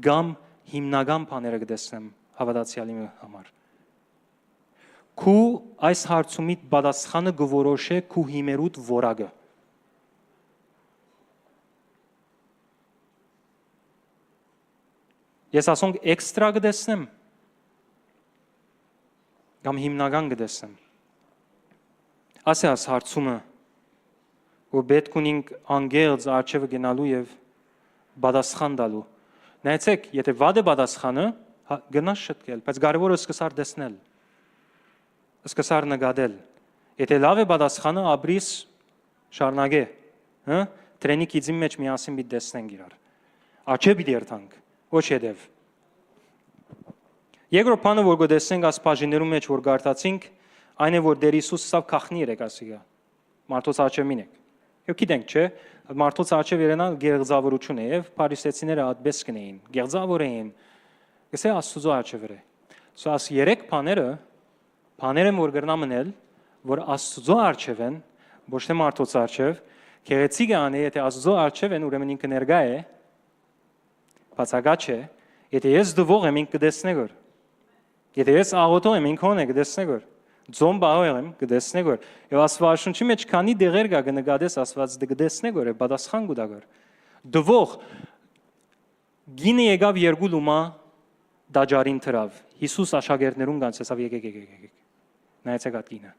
կամ հիմնական բաները կտեսնեմ հավատացյալի համար։ Քու այս հարցումի պատասխանը կորոշե քու հիմերուտ որակը։ Ես ասոնք էքստրա կտեսնեմ, կամ հիմնական կտեսնեմ։ Ասես հարցումը, որ պետք ունենք անգեղծ արջևը գնալու եւ պատասխան տալու։ Նայեցեք, եթե վատ է պատասխանը, գնաս շտկել, բայց կարևորը սկսար տեսնել, սկսար նկատել։ Եթե լավ է պատասխանը, ապրիս շարունակե, տրենի քիծի մեջ միասին պիտի տեսնենք իրար։ Արջև պիտի երթանք, ոչ հետև։ Երկրորդ բանը, որ կտեսնենք այս բաժիններում մեջ, որ գարտացինք, այն է, որ Տեր Հիսուս սավ քախնի երեկասիգա։ Մարդոց արջևին եք։ Եվ գիտենք, չէ, մարդոց արջև երենալ գեղձավորություն է, եւ փարիսեցիները այդպես կնեին, գեղձավոր էին։ Գսե Աստծո արջև է։ Սա աս երեք բաները որ գրնա մնել, որ Աստծո արջև են, ոչ թե մարդոց արջև, գեղեցիկ է անի, եթե Աստծո արջև են, ուրեմն ինքը ներկա է, բացակաչ է, եթե ես դվող եմ, ինքը կտեսնեք որ, եթե ես աղոթող եմ, ինքը հոն է կտեսնեք որ, ձոմ բահող եմ, կտեսնեք որ, եւ Աստվածաշունչի մեջ քանի դեղեր կա կնկատես Աստված կտեսնեք որ, պատասխան կտա որ, դվող գինը եկավ երկու լումա դաջարին թրավ, Հիսուս աշակերտներուն կանցեցավ եկեք, նայեցեք այդ գինը,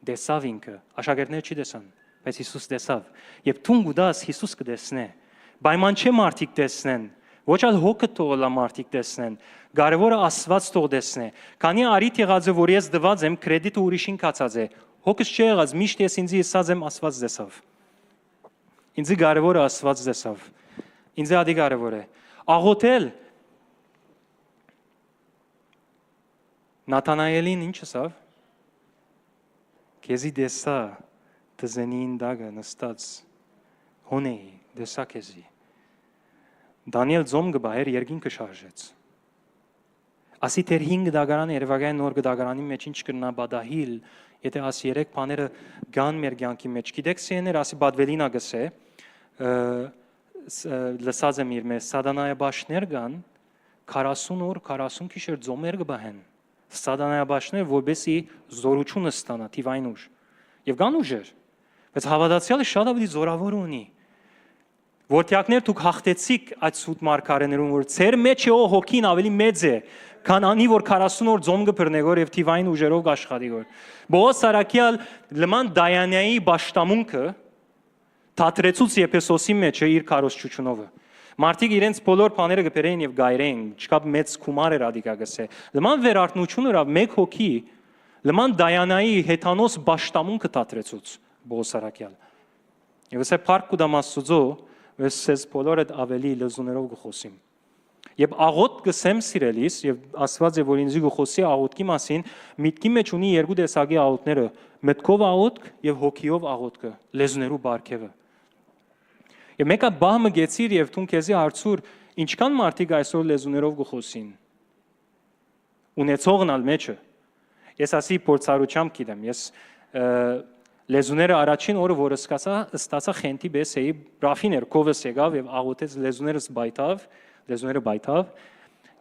դեսավ ինքը, աշակերտները չի տեսան, բայց Հիսուս տեսավ, եւ թուն գուդաս Հիսուս կտեսնե, պայման չէ մարդիկ տեսնեն, ոչ այլ հոգը թողնա մարդիկ տեսնեն, կարևորը Աստված թող տեսնե, քանի արիթ եղած է, որ ես դված եմ, կրեդիտը ուրիշին կացած է, հոգս չի եղած, միշտ ես ինձ ասած եմ Աստված տեսավ, ինձ կարևորը Աստված տեսավ, ինձ ադի կարևոր է, աղոթել, Նաթանայելին ինչ ասավ, քեզի դեսա դզենին դագը նստած հոնեի դեսա քեզի Դանիել ձոմ գբահեր երկինքը շարժեց ասի թեր 5 դագարան երևակային նոր դագարանի մեջ ինչ կրնա բադահիլ եթե աս 3 բաները գան մեր կյանքի մեջ գիտեք սեներ ասի բադվելինա գսե լսած եմ իր մեջ սատանայաբաշներ կան 40 օր 40 գիշեր ձոմեր գբահեն Սատանայաբաշներ որբեսի զորությունը ստանա թիվային ուժ եւ կան ուժեր բայց հավատացյալը շատ ավելի զորավոր ունի Որտյակներ դուք հաղթեցիք այդ սուտ մարգարեներուն որ ծեր մեջ է հոգին ավելի մեծ է քան անի որ 40 օր ձոմ կբրնեք որ եւ թիվային ուժերով կաշխատի որ Բողոս Սարակյալ լման Դայանայի ճշտամունքը թատրեցուց Եփեսոսի մեջ է իր քարոզչությունովը Մարդիկ իրենց բոլոր բաները կբերեն եւ գայրեն, չկա մեծ գումար էր ադիկա գսե։ Լման վերարտնությունը ռավ մեկ հոգի, լման Դայանայի հեթանոս ճշտամունքը թատրեցուց Բողոսարակյալ։ Եվ ասե փառք ու դամասուձո, ես բոլորդ ավելի լեզուներով գխոսիմ։ Եվ աղոթ գսեմ սիրելիս եւ Աստված է որ ինձ գխոսի աղոթքի մասին, միտքի մեջ ունի երկու տեսակի աղոթները՝ մտքով աղոթք եւ հոգիով աղոթքը, լեզուներու բարգեւը։ Եվ մեկը բամը գեցիր եւ թուն քեզի հարցուր ինչքան մարդիկ այսօր լեզուներով գխոսին ունեցողն ալ մեջը ես ասի փորձառությամբ գիտեմ ես լեզուները առաջին օրը որը ստացա խենթի պես էի բրաֆիներ կովս եկավ եւ աղոթեց լեզուները բայթավ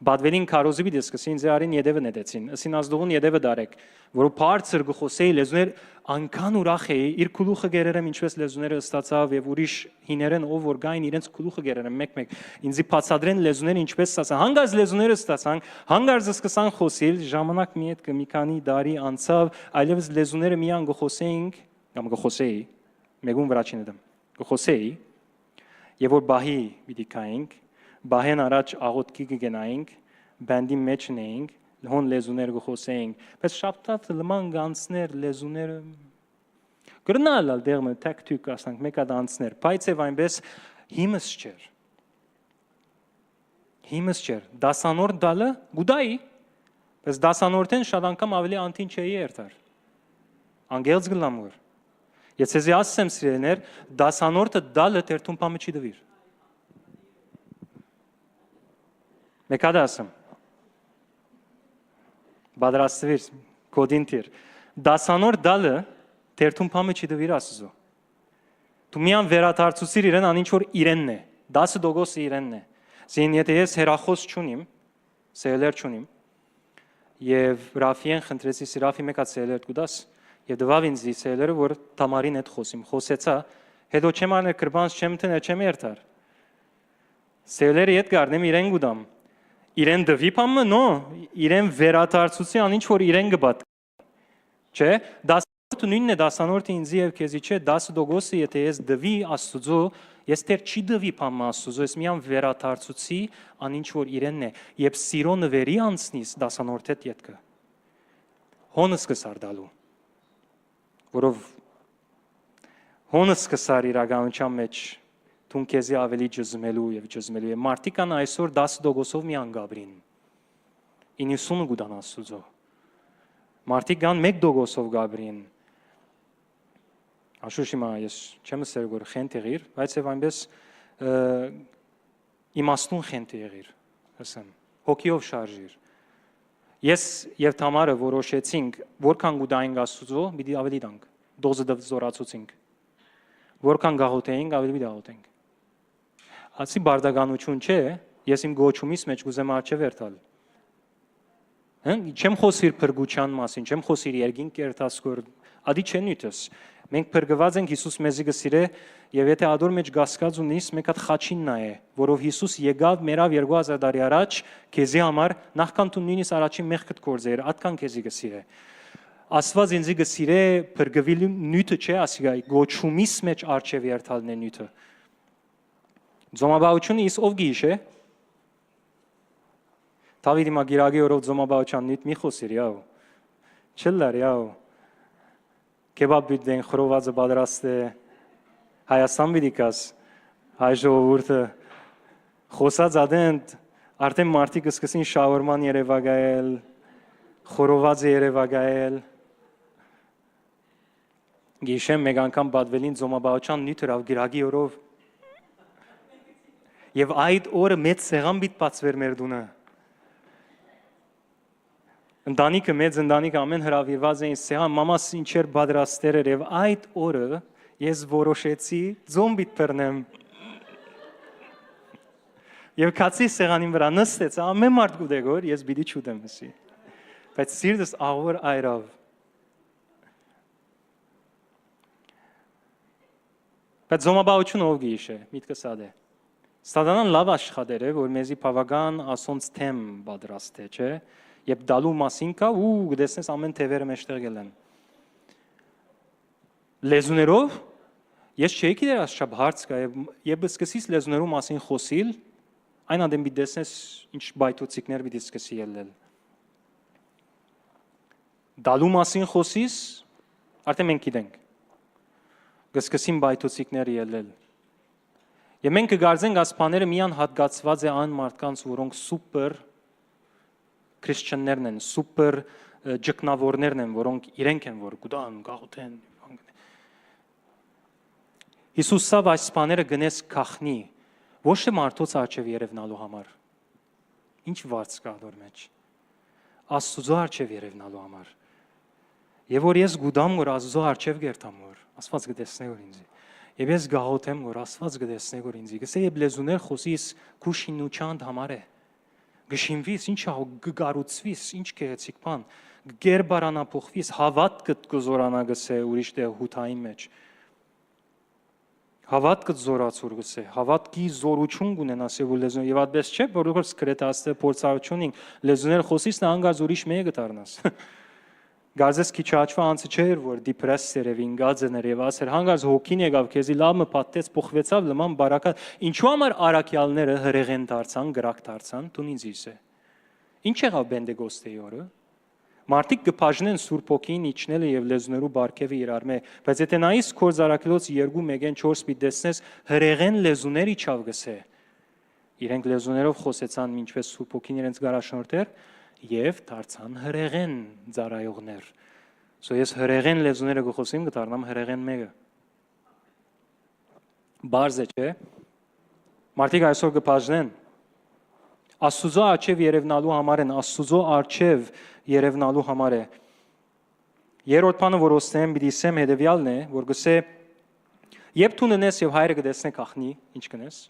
Բադվելին քարոզի դիսկսի ինձ արին յեդևը նետեցին ասին ազդողուն յեդևը դարեք որ բարձր գխոսեի լեզուներ անկան ուրախ էի իր քուլուխը գերերեմ ինչպես լեզուները ստացավ եւ ուրիշ հիներեն ով որ գային իրենց քուլուխը գերերեմ մեկ ինձի բացադրեն լեզուները ինչպես ստացան հանգարց լեզուները ստացան հանգարց սկսան խոսել ժամանակ մի հետ մի քանի դարի անցավ այլևս լեզուները միան գխոսեինք կամ գխոսեի մեգուն վրաչին դեմ գխոսեի եւ որ բահի պիտի կայինք Բահեն առաջ աղոթքի կգնայինք, բանդի մեջ նեինք, հոն լեզուներ գխոսեինք, բայց շապտատ լման գանցներ լեզուները գրնալ դերմը տակտիկ ասանք մեկա դանցներ, բայց եւ այնպես հիմս չեր, դասանորդ դալը գուդայի, բայց դասանորդեն շատ անգամ ավելի անտին չէի երթար, անգելց գլամոր, եթե զի ասեմ սիրեներ, դասանորդը դալը տերթում պամը չի դվիր, Մեկադը ասեմ, բադրաստվիր, կոդին տիր, դասանոր դալը տերթում պամը չի դվիր ասուզո, դու միան վերաթարցուցիր իրեն անինչ որ իրենն է, 10% իրենն է։ Զին եթե ես հերախոս չունիմ, սելեր չունիմ, եւ Ռաֆիեն խնդրեցի Սիրաֆի մեկա սելեր կուտաս, եւ դվավ ինձ սելերը, որ Թամարին հետ խոսիմ, խոսեցա, հետո չեմ անել կրբանց չեմ տնել, չեմ երթար։ Սելերը հետ գարնեմ իրեն գուտամ։ Իրեն դվի փամը, նո, իրեն վերադարձուցի ան ինչ որ իրեն գբատ։ Չէ, 10-ը նույնն է 10-րդը ինձ եւ քեզի չէ, 10% եթե ես դվի Աստծո, ես դեռ չի դվի փամը Աստծո, ես միան վերադարձուցի ան ինչ որ իրենն է, եւ սիրո նվերի անցնիս 10-րդ հետ յետքը։ Հոնս կսարդալու։ Որով հոնս կսար իրականության մեջ Տուն քեզի ավելի ջզմելու եւ ջզմելու է։ Մարտիկան այսօր 10%-ով մի անգաբրին։ 90-ը գուտան Աստծո։ Մարտիկան 1%-ով գաբրին։ Աշուշիմա ես չեմ ասել որ խենթ եղիր, բայց եւ այնպես իմաստուն խենթ եղիր, ասեմ։ Հոգիով շարժիր։ Ես եւ Թամարը որոշեցինք, որքան գուտային Աստծո, պիտի ավելի տանք։ Դոզը զորացուցինք։ Որքան գաղութեինք, ավելի պիտի գաղութենք։ Ասի բարդականություն չէ, ես իմ գոչումից մեջ կուզեմ արջև երթալ։ Չեմ խոսիր փրկության մասին, չեմ խոսիր երկինք կերտասկոր, ադի չէ նույնս։ Մենք փրկված ենք Հիսուս մեզի գսիրե, եւ եթե ադոր մեջ գասկած ունիս, մեկ հատ խաչին նայ է, որով Հիսուս եկավ մերավ 2000 տարի առաջ, քեզի համար նախքան դու նույնիսկ առաջին մեղքդ կորձեր, ատկան քեզի գսիրե։ Աստված ինձի գսիրե փրկվիլի նույնը չէ, ասիգա գոչումից մեջ արջև երթալն է նույնը։ Ձոմաբաությունը իս ով գիշ է։ Դավիթի մագիրագի օրով ձոմաբաության նույն մի խոսիր яው։ Չլար яው։ Կեբաբ բիդեն խրովազը պատրաստ է Հայաստան բիդիկաս հայ ժողովուրդը խոսած ադենտ արդեն մարտիկ սկսին շաուրման երևակայել խորովածը երևակայել գիշեմ մեկ անգամ պատվելին ձոմաբաության նույն հրավ գիրագի օրով Եվ այդ օրը մեծ սեղան բիտ բացվեր մեր դունը։ Ընտանիքը մեծ ընտանիքը ամեն հրավիրված էին սեղան, մամաս ինչեր պատրաստեր էր եւ այդ օրը ես որոշեցի ձոմ բիտ բռնեմ։ Եվ քացի սեղանին վրա նստեց, ամեն մարդ գուտեգոր ես բիդի չուտեմ հսի։ Բայց սիրտս աղոր այրավ։ Բայց զոմաբաությունը ով գիշ է, միտքս ադե։ Սատանան լավ աշխատեր է, որ մեզի բավական ասոնց թեմ պատրաստ է, չէ՞։ Եվ դալու մասին կա ու գտեսնես ամեն թևերը մեջտեղ գելեն։ Լեզուներով ես չէի գիտեր ասչափ հարց կա եւ սկսից լեզուներու մասին խոսիլ, այն անդեմ պիտի տեսնես ինչ բայթուցիկներ պիտի սկսի ելնել։ Դալու մասին խոսիս, արդեն մենք գիտենք։ Գսկսին բայթուցիկներ ելնել։ Եվ մենք կգարձենք ասպաները միան հատկացված է այն մարդկանց, որոնք սուպեր քրիստիաններն են, սուպեր ջկնավորներն են, որոնք իրենք են, որ գուտան, գաղութեն։ Հիսուսը այս բաները գնես քախնի, ոչ թե մարդոց արջև երևնալու համար։ Ինչ վարձ կա դոր մեջ։ Աստծո արջև երևնալու համար։ Եվ որ ես գուտամ, որ Աստծո արջև գերտամ, որ Աստված կտեսնի որ ինձ։ Եվ ես գաղութեմ, որ Աստված կտեսնի որ ինձ։ Գսե եւ լեզուներ խոսիս քուշինուչան համար է։ Գշինվիս, ինչ գգարուցվիս, ինչ կեղեցիկ բան, գերբարանափոխվիս, հավատքդ կզորանա գսե ուրիշ դե հութային մեջ։ Հավատքդ զորացուր գսե, հավատքի զորություն կունենաս եւ լեզուն եւ այդպես չէ, որ սկրետաստը փորձառությունին լեզուներ խոսիս նա հանգած ուրիշ մեկը դառնաս։ Գազես քիչ աչվա անցը չէր, որ դիպրես սերևին գազներ եւ ասեր հանգած հոգին եկավ քեզի լավը պատտեց փոխվեցավ լման բարակա ինչու համար արաքյալները հրեղեն դարձան գրակ դարձան դու ինձ իսե ինչ եղավ բենդեգոստեի օրը մարդիկ կփաժնեն սուրբ ոգին իջնելը եւ լեզուներու բարգեւը իրար մե բայց եթե նայես քոր զարակելոց 2-1-4 պիտ դեսնես հրեղեն լեզուներ իջավ գսե իրենք լեզուներով խոսեցան ինչպես սուրբ ոգին իրենց գարաշնորհներ եւ դարձան հրեղեն ծառայողներ։ Սո ես հրեղեն լեզուները գխոսիմ կդառնամ հրեղեն մեկը։ Բարձ է, չէ՞։ Մարդիկ այսօր կփաժնեն։ Աստծո արջև երևնալու համար են, Աստծո արջև երևնալու համար է։ Երրորդ բանը, որ ոստեմ պիտի ասեմ հետեւյալն է, որ գսե երբ դու ննես եւ հայրը կտեսնե քախնի, ինչ կնես։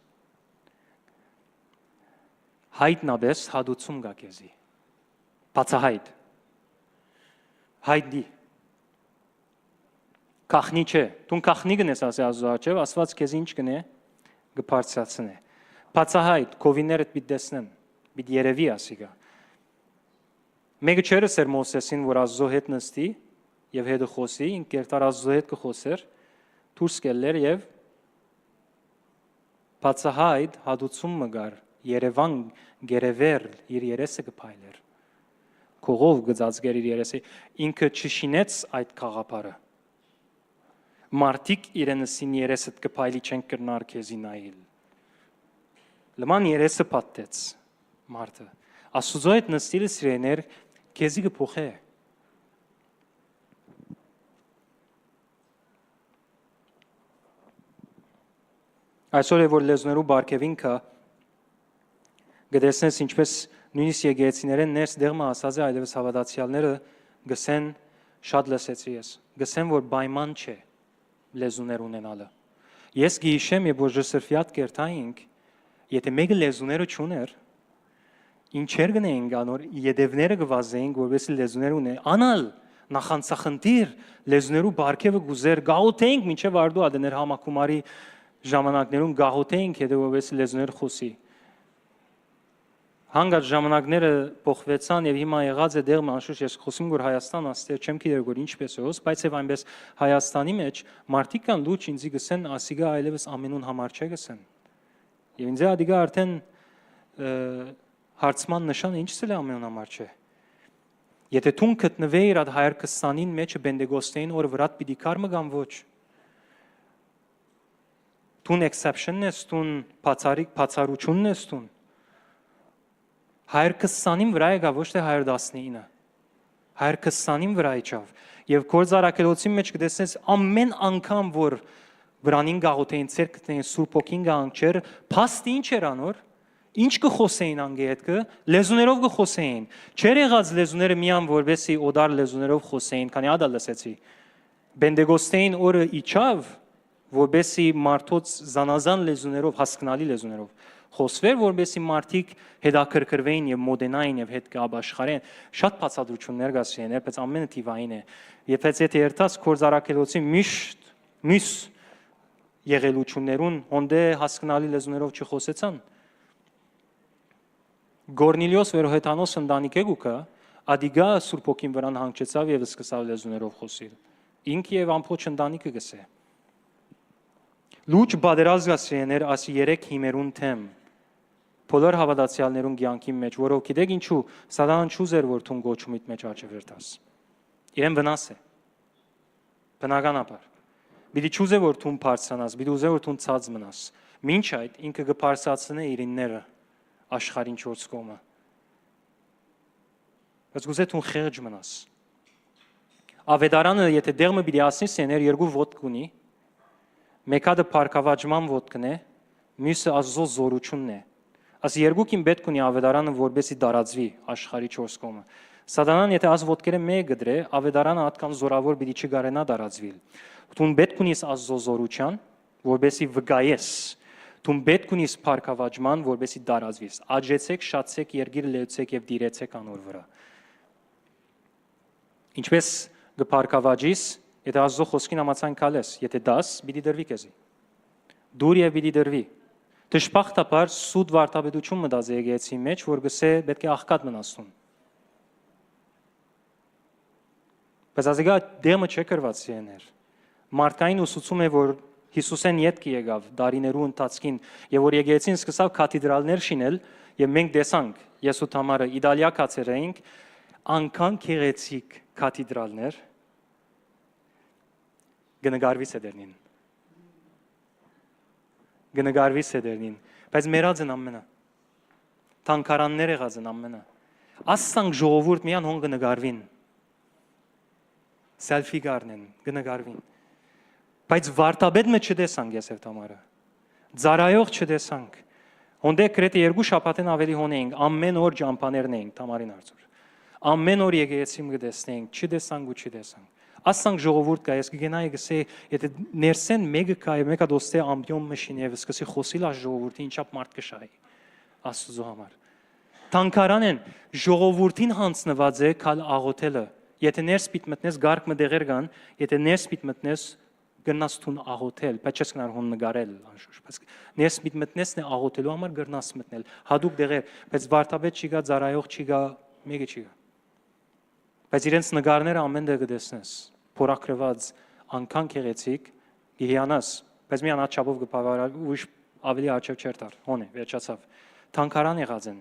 հայտնաբես հադուցում գա քեզի։ Բացահայտ։ Հայտնի։ Կախնի չէ։ Դու կախնի գնես ասի Աստծո առջև, Աստված քեզ ինչ կնե կբարձրացնե։ Բացահայտ կովիներդ պիտի տեսնեն, պիտի երևի ասիգա։ Մեկը չերս էր Մովսեսին, որ Աստծո հետ նստի եւ հետը խոսի, ինքերտար Աստծո հետ կխոսեր, դուրս կելներ եւ բացահայտ հադուցում մգար, Երևան գերևեր իր երեսը կփայլեր։ Կողով գծածգեր իր երեսը, ինքը չշինեց այդ խաղապարը։ Մարտիկ իրենսին երեսը կփայլի չեն կրնար քեզի նայել։ Լման երեսը պատտեց մարդը։ Աստուծո հետ նստիլը սիրեներ քեզի կփոխե։ Այսօր է որ լեզուներու բարգևին կա գտեսնես ինչպես նույնիսկ եկեղեցիներեն ներս դեղմը ասած է այլևս հավատացյալները գսեն շատ լսեցի ես գսեն որ պայման չէ լեզուներ ունենալը ես գիշեմ եւ որ ժսրֆիատ կերտայինք եթե մեկը լեզուները չուներ ինչեր գնայինք անոր յետևները գվազեինք որովհետեւ լեզուներ ունեն անալ նախանցախնդիր լեզուներու բարգևը գուզեր գաղութեինք մինչեւ արդու ադներ համակումարի ժամանակներուն գաղութեինք եթե որովհետեւ լեզուներ խոսի Հանգած ժամանակները փոխվեցան եւ հիմա եղած է դեղը անշուշտ ես խոսում որ Հայաստան աստեղ չեմ գիտեր որ ինչպես է ոս բայց եւ այնպես Հայաստանի մեջ մարդիկ կան լուչ ինձի գսեն ասիգա այլևս ամենուն համար չէ գսեն եւ ինձ ադիգա արդեն հարցման նշանը ինչս է ամենուն համար չէ եթե դու գտնվեիր այդ 120-ին մեջ բենդեգոստեին օրը վրա պիտի կարմը գամ ոչ դու exception-ն ես դու բացառությունն ես դու 120-ին վրա եկա ոչ թե 119-ը 120-ին վրա իջավ եւ գործարակելոցի մեջ կտեսնես ամեն անգամ որ վրանին գաղութեին ցերկտեն սուրբ ոգին գանչեր փաստի ինչ էր անոր ինչ կխոսեին անգետքը լեզուներով կխոսեին չեր եղած լեզուները միան որբեսի օդար լեզուներով խոսեին քանի ադա լսեցի բենդեգոստեին օրը իջավ որբեսի մարդոց զանազան լեզուներով հասկանալի լեզուներով խոսվեր որբեսի մարդիկ հետաքրքրվեին եւ մոդենային եւ հետ կաբաշխարեն շատ բացատրություններ գասիներ բայց ամենը թիվային է եւ հենց եթե երթաս կորզարակելոցի միշտ եղելություններուն հոնդե հասկանալի լեզուներով չխոսեցան Գորնիլիոս վերոհետանոս ընտանիք եկուկա ադիգա սուրբ ոգին վրան հանգչեցավ եւ սկսավ լեզուներով խոսել ինքը եւ ամփոփ ընտանիքը գսե Լուչ բادرազգասիներ ասի 3 հիմերուն թեմ Բոլոր հավատացյալներուն կյանքի մեջ, որով գիտեք ինչու սատանան չուզեր որ թուն գոչումիդ մեջ աճը վերտաս։ Իրեն վնաս է։ Բնականաբար։ Բիդի չուզե որ թուն բարձրանաս, բիդի ուզե որ թուն ցած մնաս։ Մինչ այդ ինքը կբարձրացնե իր ինները աշխարհին 4 կողմը։ Բայց գուզե թուն խեղճ մնաս։ Ավետարանը եթե դեղը բիդի ասնի սեներ երկու ոտք ունի, մեկը փարկավաճման ոտքն է, մյուսը ազո զորությունն է։ Աս երկուքին պետք ունի ավետարանը որբեսի դարածվի աշխարհի 4 կողմը։ Սատանան եթե աս ոտքերը մեկ դրե, ավետարանը ատկան զորավոր պիտի չգարենա դարածվիլ։ Դու պետք ունիս ազո զորության, որբեսի վգայես։ Դու պետք ունիս փարկավաճման, որբեսի դարածվիս։ Աջեցեք, շացեք, երգիր լեցեք եւ դիրեցեք անոր վրա։ Ինչպես գփարկավաճիս, եթե ազո խոսքին համացան կալես, եթե դաս, պիտի դրվի քեզի։ Դուր եւ պիտի դրվի։ Դժբախտաբար սուտ վարտաբեդություն մտած է եկեցի մեջ, որ գսե պետք է աղքատ մնացուն։ Բայց ազգա դեմը չէ կրված սիեներ։ Մարդկային ուսուցում է, որ Հիսուսեն յետք եկավ դարիներու ընթացքին, եւ որ եկեցին սկսավ կաթեդրալներ շինել, եւ մենք տեսանք, ես ու Թամարը Իտալիա կացեր էինք, անկան քեղեցիկ կաթեդրալներ գնագարվի սեդերնին։ Գնագարվի սեդերնին, բայց մերածն ամենը, թանկարաններ եղածն ամենը, ասանք ժողովուրդ միան հոն գնագարվին, սելֆի գարնեն, գնագարվին, բայց վարտաբեդմը չդեսանք ես և Թամարը, ձարայող չդեսանք, հոնդե կրետը երկու շապատեն ավելի հոն էինք, ամեն օր ճամպաներն էինք Թամարին արծուր, ամեն օր եկեղեցիում գտեսնեինք, չդեսանք ու չդեսանք, ասանք ժողովուրդ կա, ես կգենայի գսե, եթե ներսեն մեկը կա, մեկը դոստե ամբյոն մշին և սկսի խոսիլ այս ժողովորդի ինչապ մարդ կշայի, աստուծո համար, Թանկարան են ժողովրդին հանձնված է քալ աղոթելը։ Եթե ներս պիտ մտնես գարկ մտեղեր կան, եթե ներս պիտ մտնես գնաս տուն աղոթել, բայց չես կնար հոն նկարել անշուշտ, բայց ներս պիտ մտնեսն է աղոթելու համար գրնաս մտնել, հadoop դեղեր, բայց վարդապետ չի գա, ծառայող չի գա, մեկը չի գա։ Բայց իրենց նկարները ամեն տեղ կտեսնես, փորակրված, անկան գեղեցիկ, գիհյանաս, բայց մի անաչափով կբավարար, ուրիշ ավելի աչև չեր տար, հոն է, վերջացավ։ Թանկարան եղած են։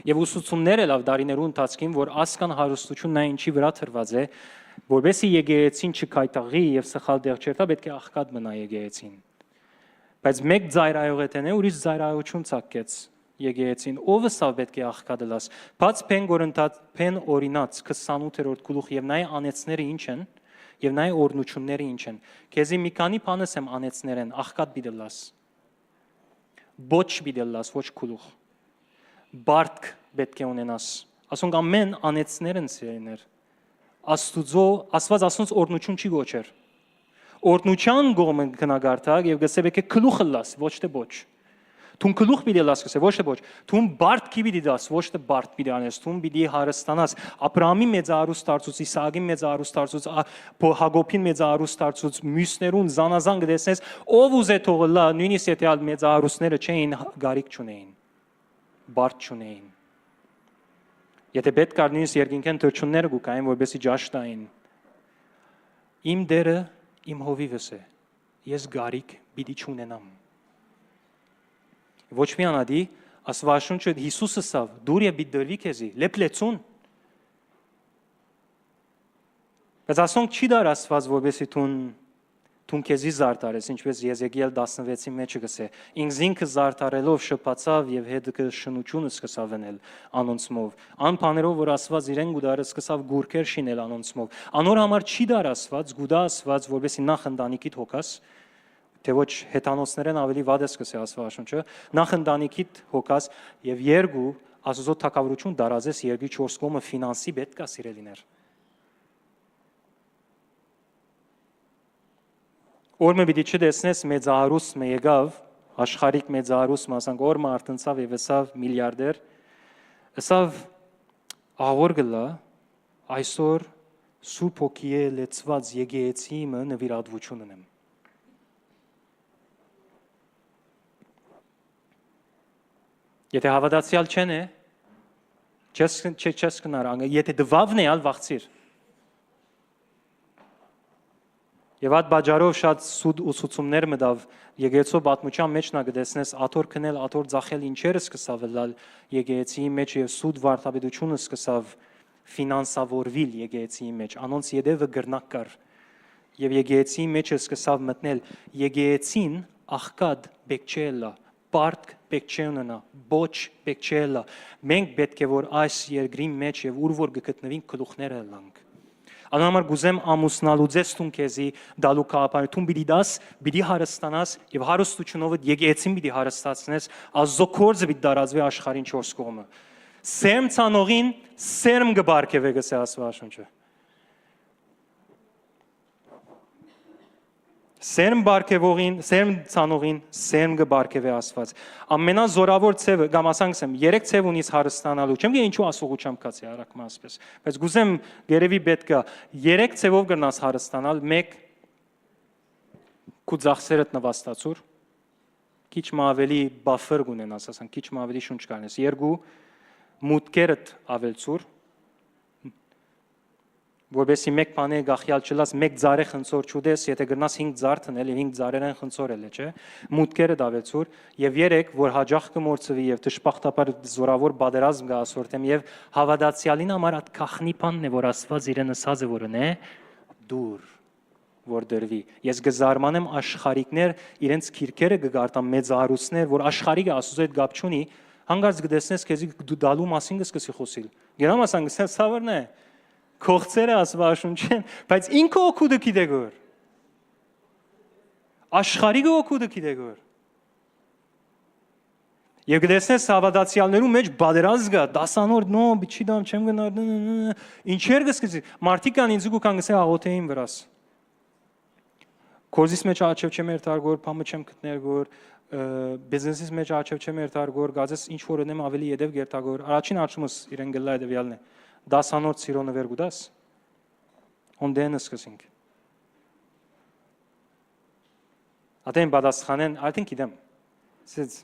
Եվ ուսուցումներ լավ դարիներու ընթացքին, որ ասկան հարստությունն այն ինչի վրա թրված է, որովհետեւ եկեղեցին չքայտաղի եւ սխալ դեղ չերտա, պետք է աղքատ մնա եկեղեցին։ Բայց մեկ ծայրայողետեն է, ուրիշ ծայրայողություն ցակեց եկեղեցին, ով սա պետք է աղքատը լաս։ Բաց Փեն Կորինթաց Փեն օրինաց 28-րդ գլուխ եւ նայ անեցները ինչ են եւ նայ օրնությունները ինչ են։ Քեզի մի քանի բանս եմ անեցներ են, աղքատ բիդելաս։ Ոչ բիդելաս, ոչ գլուխ։ Բարդք պետք է ունենաս։ Ասոնք ամեն անեցներ են սիրելիներ։ Աստուծո Աստված ասոնց օրնություն չի գոչեր։ Օրնության գոմը կնագարտակ եւ գսե բեկե գլուխը լաս, ոչ թե ոչ։ Թուն գլուխ պիտի լաս գսե, ոչ թե ոչ։ Թուն բարդ კი պիտի դաս, ոչ թե բարդ պիտի անես, թուն պիտի հարստանաս։ Աբրահամի մեծարուստ դարձուց, Իսահակի մեծարուստ դարձուց, Հակոբին մեծարուստ դարձուց, մյուսներուն զանազան գտեսնես, ով ուզե թողը լա, նույնիսկ եթե ալ մեծարուստները չէին, գարիկ չունեին։ Բարդ չունեին։ Եթե պետք կար նույնիսկ երկինքեն թրջունները գուկային, որպեսզի ջաշ տային։ Իմ դերը իմ հովիվս է։ Ես գարիկ պիտի չունենամ։ Ոչ մի անադի, Աստվածաշունչը Հիսուսը սավ, դուր է պիտի դրվի քեզի, լեփլեցուն։ Բայց ասոնք չի դար Աստված, որպեսզի թուն քեզի զարտարես, ինչպես Եզեկիել 16-ի մեջ գսե։ Ինձ ինքը զարտարելով շփացավ եւ հետքը շնությունը սկսավ վնել անոնցմով։ Ան բաներով, որ Աստված իրեն գուդարը սկսավ գուրքեր շինել անոնցմով։ Անոր համար չի դար Աստված, գուդա Աստված, որպեսզի նախ ընտանիքիդ հոգաս, թե ոչ հետանոցներեն ավելի վատ է սկսե Աստվածաշունչը, նախ ընտանիքիդ հոգաս եւ երկու Աստծո թակավորություն դարազես երկի 4 կողմը ֆինանսի պետք է սիրելիներ։ Օրը պիտի չտեսնես մեծահարուստ եկավ, աշխարհիկ մեծահարուստ մասանք օրը արտնցավ եւ եսավ միլիարդեր, եսավ աղոր գլա, այսօր սուրբ հոգի է լեցված եկեղեցի իմը նվիրատվություն ունեմ։ Եթե հավատացյալ չեն է, չես կնար, եթե դվավն է, ալ վախցիր։ Եվ այդ բաժարով շատ սուտ ուսուցումներ մտավ եկեղեցու պատմության մեջ նա գտեսնես աթոր քնել, աթոր ձախել ինչերը սկսավ լալ եկեղեցի մեջ եւ սուտ վարդապետությունը սկսավ ֆինանսավորվել եկեղեցի մեջ, անոնց յետևը գրնակ կար եւ եկեղեցի մեջ սկսավ մտնել եկեղեցին աղքատ բեկչելա, բարդ բեկչենա, ոչ բեկչելա։ Մենք պետք է որ այս երկրի մեջ եւ ուր որ գտնվին գլուխները լանք։ Անամար գուզեմ ամուսնալուձես տուն քեզի դալու կապան տուն բիդի դաս բիդի հարստանաս եւ հարստությունով եկեղեցին բիդի հարստացնես ազոկորձը բիդ դարածվի աշխարհին 4 կողմը սերմ ցանողին սերմ գբարկեվե գսե Աստվածաշունչը սերմ բարկեվողին սերմ ցանողին սերմ գբարկեվե Աստված ամենազորավոր ցևը կամ ասանքսեմ 3 ցև ունիս հարստանալու չեմ գե ինչու ասողությամբ կացի արակմա ասպես բայց գուզեմ գերեվի պետքա 3 ցևով գնաս հարստանալ 1 քու ծախսերդ նվաստացուր քիչ մ ավելի բաֆեր գունենաս ասան քիչ մ ավելի շունչ կանես 2 մուտքերդ ավելցուր որովհետեւ մեկ բանը գախյալ չլաս մեկ ծարե խնցոր չուդես եթե գնաս 5 ծար տնել եւ 5 ծարերեն խնցորել է չէ մուտքերը դավեցուր եւ 3 որ հաջող կմորցվի եւ դժբախտաբար զորավոր բادرազմ գա ասորտեմ եւ հավատացյալին համար at քախնի բանն է որ Աստված իրեն ասած է որն է դուր որ դրվի ես գզարմանեմ աշխարհիկներ իրենց քիրքերը կգարտան մեծ հարուստներ որ աշխարհիկը Աստծո հետ գապ չունի հանգարց կդեսնես քեզի դալու մասին կսկսի խոսիլ գերամ ասան գսես սավրն է Քողցերը Աստվածաշունչեն, բայց ինքը օգուտը գիտեգոր։ Աշխարհիկը օգուտը գիտեգոր։ Եվ գտեսնես հավատացյալներու մեջ բادرազգա, դասանոր նո, չի դամ, չեմ գնար, ինչեր կսկսի։ Մարդիկ կան ինձ ու կան գսե աղոթեին վրաս։ Կորզիս մեջ աչև չեմ երթարգոր, փամը չեմ գտներ գոր, բիզնեսից մեջ աչև չեմ երթարգոր, գազես ինչ որ ունեմ ավելի յետև երթարգոր։ Առաջին աչումս իրեն գլա դեպյալն է։ Դասանոց սիրոնը վեր գուտաս։ Հոնդեն սկսենք։ Ատեն բադասխանեն, արդեն գիտեմ։ Սից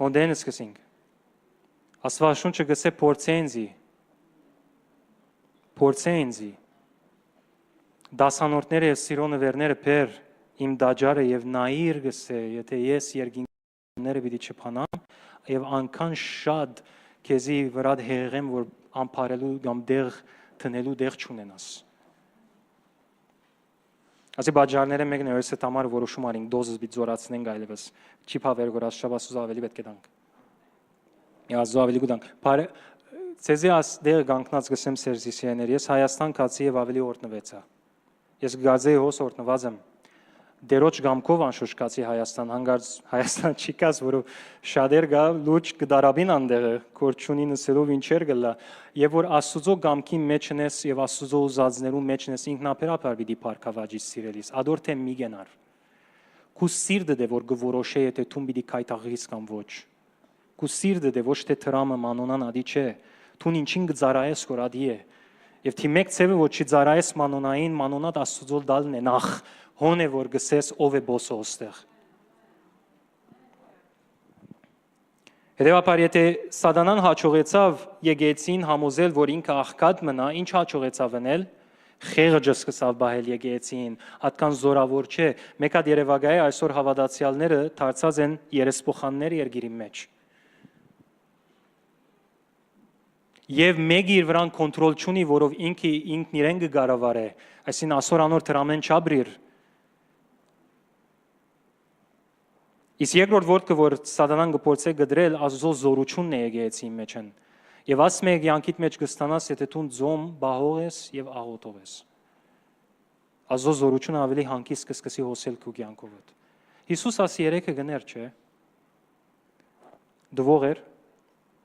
Հոնդեն սկսենք։ Աստվածաշունչը գսե փորձենզի դասանորդները եւ սիրոնը վերները փեր իմ դաջարը եւ նայիր գսե եթե ես երկինքները պիտի չփանամ եւ անքան շատ քեզի վրա հեղեմ որ ամփարելու կամ դեղ տնելու դեղ չունենաս ասի բաջարները մեկն է ոսը համար որոշում արին դոզս պիտի զորացնենք այլևս չի փավեր որ աստվածաշունչը ավելի պետք է դանք Ես ավելի գուտանք Ցեզի աս դեր գանկնած գսեմ սերզիսիաներ ես Հայաստան կացի եւ ավելի օրտնվեցա Ես գազեի հոս օրտնված եմ դերոջ գամքով անշուշտ կացի Հայաստան հանգարց Հայաստան չի կաս որով շատեր գա լուճ կդարաբին անդեղը կորչունի նսելով ինչեր գլա եւ որ Աստուծո գամքի մեջն ես եւ Աստուծո ուզածներու մեջն ես ինքնաբերաբար պիտի փառքավաճի սիրելիս ադոր թե մի գենար քու սիրտը դե որ գորոշե եթե թուն պիտի քայթաղից կամ ոչ քու սիրտը դե ոչ թե տրամը մանոնան ադի չէ թուն ինչին գծարայես որ ադի է Եվ թի մեկ ցևը որ չի ծարայես մանոնային մանոնատ Աստծո դալն է նախ հոն է որ գսես ով է բոսը ոստեղ Հետևաբար եթե սատանան հաջողեցավ եկեղեցին համոզել որ ինքը աղքատ մնա ինչ հաջողեցավ անել խեղճը սկսավ բահել եկեղեցին հատկան զորավոր չէ մեկ հատ երևակայ այսօր հավատացյալները դարձած են երեսփոխաններ երգիրի մեջ Եվ մեկի իր վրան կոնտրոլ չունի, որով ինքն իրեն կգարավարե, այսին ասոր անոր տրամեն չաբրիր։ Իսկ երկրորդ որդքը, որ սատանան կփորձե գդրել, Աստծո զորությունն է եկեղեցի մեջ են։ Եվ աս մեկ յանքիդ մեջ կստանաս, եթե դու ձոմ բահող ես եւ աղոթող ես։ Աստծո զորությունը ավելի հանգիստ կսկսի հոսել քո կյանքով։ Հիսուս ասի երեքը գներ, չէ։ Դվող էր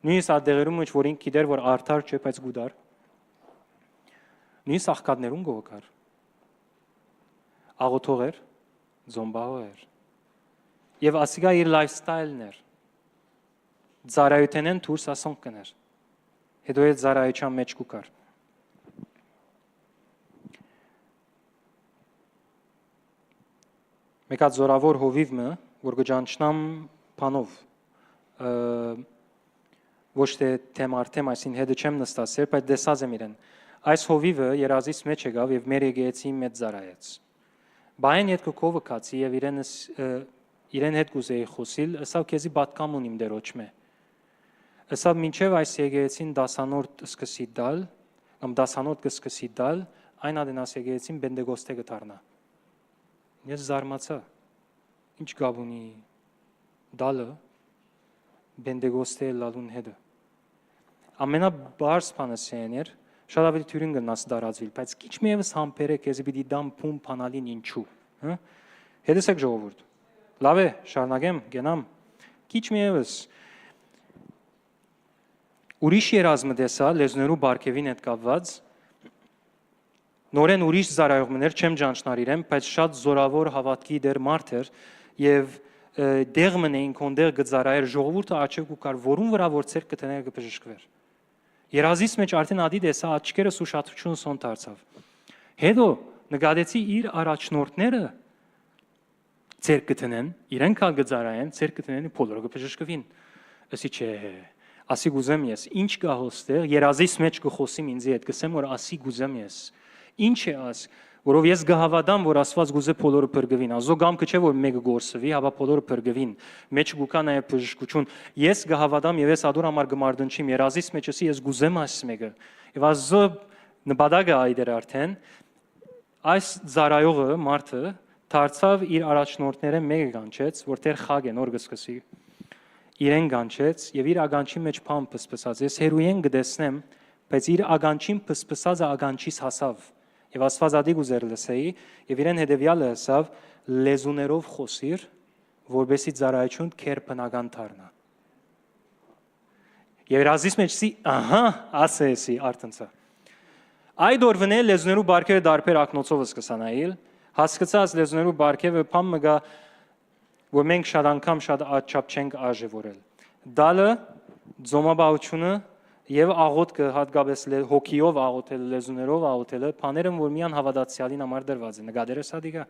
Նույնիսկ ադեղերում մեջ որ ինք գիտեր որ արդար չէ բայց գուդար Նույնիսկ աղքատներուն գողքար Աղոթող էր զոմբահող էր Եվ ասիգա իր լայֆստայլն էր Ծարայութենեն դուրս ասոնք կներ Հետո այդ ծարայության մեջ կուկար Մեկա զորավոր հովիվը որ գջանչնամ փանով Ոչ թե թեմարտեմ այսին հետը չեմ նստասեր, բայց դեսած եմ իրեն։ Այս հովիվը երազից մեջ եկավ եւ մեր եկեղեցի մեծ զարայեց։ Բայեն հետ կողը կացի եւ իրեն հետ կուզեի խոսիլ, ըսավ քեզի պատկամ ունիմ դերոճմե։ Ըսավ մինչեւ այս եկեղեցին դասանորդ սկսի դալ, կամ դասանորդ կսկսի դալ, այն ադենաս եկեղեցին բենդեգոստե կդառնա։ Ես զարմացա։ Ինչ գավ ունի դալը բենդեգոստե լալուն հետը։ Ամենաբարձ բանը սեներ, շատ ավելի թյուրին գնաց դարածվիլ, բայց քիչ միևս համբերե քեզի պիտի դամ փում փանալին ինչու, հա։ Հետս եք ժողովուրդ։ Լավ է, շարունակեմ, գնամ։ Քիչ միևս ուրիշ երազմը դեսա լեզներու բարգևին հետ կապված նորեն ուրիշ զարայողներ չեմ ճանչնար իրեն, բայց շատ զորավոր հավատքի դեր մարդ էր եւ դեղ մնեին կոնդեր գծարայր ժողովուրդը աչև կուկար որուն վրա որ ցեր կտներ կբժշկվեր Երազից մեջ արդեն ադի դեսա աչքերս ուշադրություն սոն դարձավ Հետո նկատեցի իր առաջնորդները ցեր կտնեն իրեն կալ գծարայեն ցեր կտնեն բոլորը կբժշկվին ասի չէ ասի գուզեմ ես ինչ կա հոստեղ երազից մեջ կխոսիմ ինձի հետ կսեմ որ ասի գուզեմ ես ինչ է աս որով ես գահավադամ որ Աստված գուզե բոլորը բրգվին ազո գամքը չէ որ մեկը գործվի հավա բոլորը բրգվին մեջ գուկա նաև բժշկություն ես գահավադամ եւ ես ադոր համար գմարդնչիմ երազից մեջսի ես գուզեմ այս մեկը եւ ազո նպատակը այդեր արդեն այս զարայողը մարդը դարձավ իր առաջնորդները մեկը կանչեց որտեղ խագ է նոր գսկսի իրեն կանչեց եւ իր ագանչի մեջ փամ փսփսած ես հերույեն գտեսնեմ բայց իր ագանչին փսփսածը ագանչից հասավ Եվ Աստված ադիգ ուզեր լսեի, եւ իրեն հետեւյալը ասավ լեզուներով խոսիր, որբեսի ծարայություն քեր բնական դառնա։ Եվ ռազից մեջսի, ահա, ասեցի արտնցա։ Այդ օրվնե լեզուներու բարգեւը դարբեր ակնոցով սկսանայիլ, հասկացած լեզուներու բարգեւը փամ մգա, որ մենք շատ անգամ շատ աչափ չենք արժևորել։ Դալը ձոմաբաությունը եւ աղոթքը հատկապես հոգիով աղոթել, լեզուներով աղոթելը, բաները, որ միան հավատացյալին համար դրված է, նկատերես ադիգա։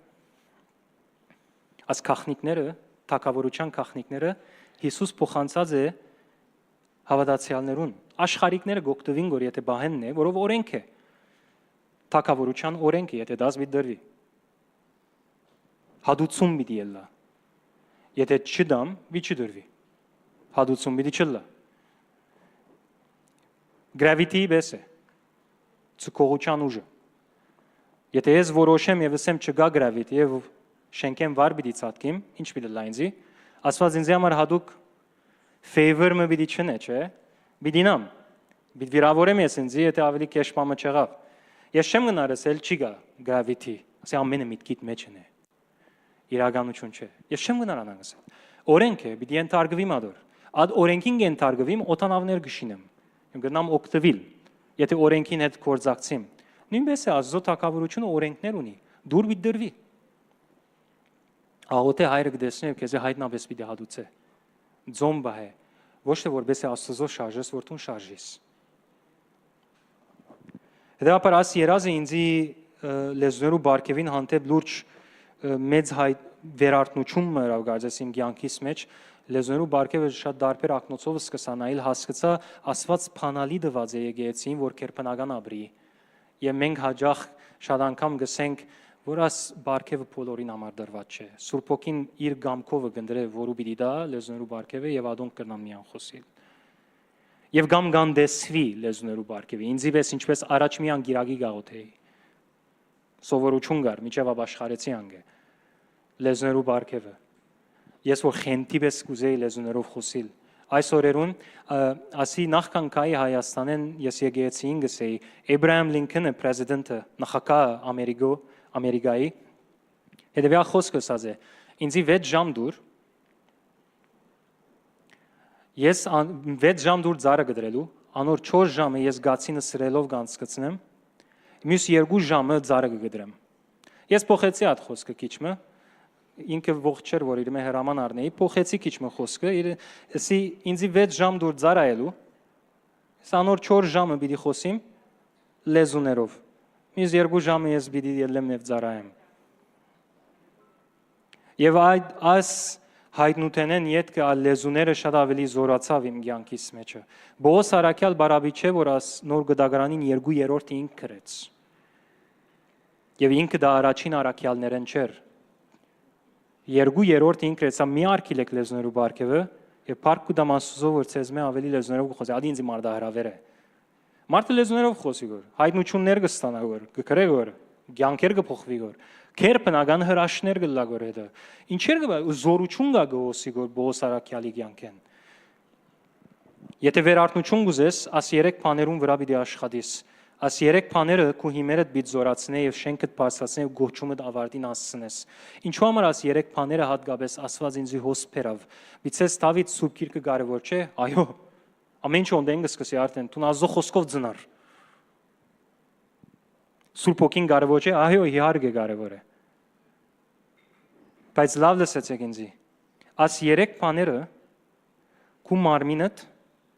Աս քախնիկները, թակավորության քախնիկները Հիսուս փոխանցած է հավատացյալներուն։ Աշխարհիկները գոկտվին, որ եթե բահենն է, որով օրենք է։ Թակավորության օրենքը, եթե դաս մի դրվի։ Հադուցում պիտի ելլա։ Եթե չդամ, մի չդրվի։ Հադուցում պիտի չլա։ Gravity բես է։ Ցկողության ուժը։ Եթե ես որոշեմ եւ ասեմ չգա gravity եւ շենքեմ վար պիտի ցածկիմ, ինչ պիտի լայնզի, ասված ինձ համար հadouk favor-ը պիտի չնե, չէ՞։ Պիտի նամ։ Պիտի վիրավորեմ ես ինձ, եթե ավելի կեշմամը չեղավ։ Ես չեմ գնար ասել չի գա gravity, ասի ամենը միտքիդ մեջ է։ Իրականություն չէ։ Ես չեմ գնար անան ասել։ Օրենք է, պիտի ենթարկվի մադոր։ Այդ օրենքին ենթարկվիմ, օտանավներ գշինեմ։ Եմ գնամ օկտվիլ, եթե օրենքին հետ կորձակցիմ։ Նույնպես է Աստծո թակավորությունը օրենքներ ունի։ Դուր պիտի դրվի։ Աղոթե հայրը կդեսնի եւ քեզ հայտնաբես պիտի հադուցե։ Ձոմ բահե։ Ոչ թե որպես է Աստծո շարժես, որ տուն շարժես։ Հետևաբար աս երազը ինձի լեզուներու բարգեւին հանդեպ լուրջ մեծ վերարտնություն մրավ գարձես իմ կյանքիս մեջ լեզուներու բարգեւը շատ դարբեր ակնոցով սկսանայիլ հասկացա Աստված փանալի դված է եկեղեցին որ քերբնական ապրի եւ մենք հաջող շատ անգամ գսենք որ աս բարգեւը բոլորին համար դրված չէ Սուրբ Օքին իր գամքովը գնդրե որու պիտի դա լեզուներու բարգեւը եւ ադոնք կրնամ միան խոսիլ եւ գամ գանդեսվի լեզուներու բարգեւը ինձի պես ինչպես առաջ միան գիրագի գաղոթեի սովորություն կար միջև ապաշխարեցի անգե լեզուներու բարգեւը ես որ խենթի պես կուզեի լեզուներով խոսիլ այս օրերուն ասի նախքան կայի Հայաստանեն ես եկեղեցին գսեի Էբրահամ Լինքոլնը պրեզիդենտը նախագահ Ամերիկայի հետեւյալ խոսքը ասած է ինձի 6 ժամ դուր ես 6 ժամ դուր ծառը գդրելու անոր 4 ժամը ես գացինը սրելով կանցկացնեմ մյուս 2 ժամը ծառը գդրեմ ես փոխեցի այդ խոսքը քիչմը ինքը ողջ չէր որ իր մե հրաման առնեի փոխեցի քիչմը խոսքը ասի ինձի 6 ժամ դուր ծառայելու սանոր 4 ժամը պիտի խոսիմ լեզուներով մյուս 2 ժամը ես պիտի ելեմ եւ ծառայեմ եւ այս հայտնութենեն յետքը ալ լեզուները շատ ավելի զորացավ իմ կյանքիս մեջը Բոս Արաքյալ բարաբիչե որ աս նոր գդագրանին 2/3 ինք գրեց եւ ինքը դա առաջին Արաքյալներն չէր 2/3 ինքը գրեցա մի արքիլեք լեզուներու բարգեւը եւ Փարք ու Դամասկոսով որ ցեզմե ավելի լեզուներով խոսի ադի ինձ մարդահրավեր է մարդը լեզուներով խոսի գոր հայտնություններ կստանա գոր կգրե գոր կյանքեր կփոխվի գոր քերբնական հրաշներ գլա գոր հետը ինչեր կա զորություն կա գոսի գոր Բոս Արաքյալի կյանքեն եթե վերարտնություն գուզես աս 3 բաներուն վրա պիտի աշխատես Աս 3 բաները քու հիմերդ պիտի զորացնե եւ շենքդ բարձրացնե եւ գոհչումդ ավարտին ասցնես ինչու համար աս 3 բաները հատկապես Աստված ինձի հոսպերավ միցես Դավիթ Սուրբ Գիրքը կարեւոր չէ այո ամեն ինչ ոնդեն կսկսի արդեն տուն Աստծո խոսքով ծնար Սուրբ Օքին կարեւոր չէ այո իհարկե կարեւոր է բայց լավ լսեցեք ինձի աս 3 բաները քու մարմինդ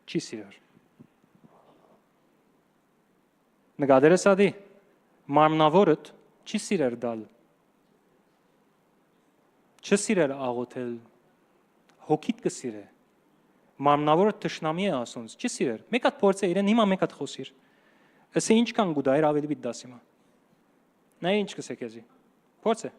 չի սիրար Նկատերես ադի մարմնավորդ չի սիրեր դալ չսիրեր աղոթել հոգիդ կսիրե մարմնավորը տշնամի է ասոնց չի սիրեր մեկ հատ փորձե իրեն հիմա մեկ հատ խոսիր ասե ինչ կան գուդայր ավելի բիտ դասիմա նա ինչ կսե քեզի փորձե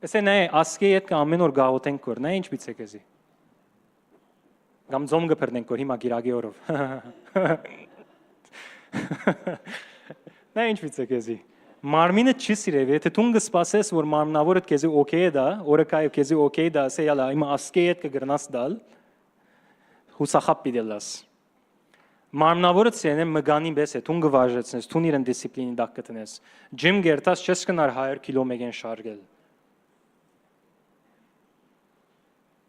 ասե նա ասկե հետ ամեն օր գաղոթենք կոր նա ինչ բիցե քեզի Գամ ձոմ գպերնենք որ հիմա գիրագի օրով Նա ինչ վիցե քեզի Մարմինը չի սիրև եթե դու կսպասես որ մարմնավորդ քեզի օքեյ է դա օրը կայ քեզի օքեյ դա ասե յալա հիմա ասկե հետ կգրնաս դալ հուսախապ պիտելաս Մարմնավորդ սենը մգանի բես է դու գվաժեցնես դու իրեն դիսցիպլինի դակ կտնես ջիմ գերտաս չես կնար 100 կիլոմեգեն շարժել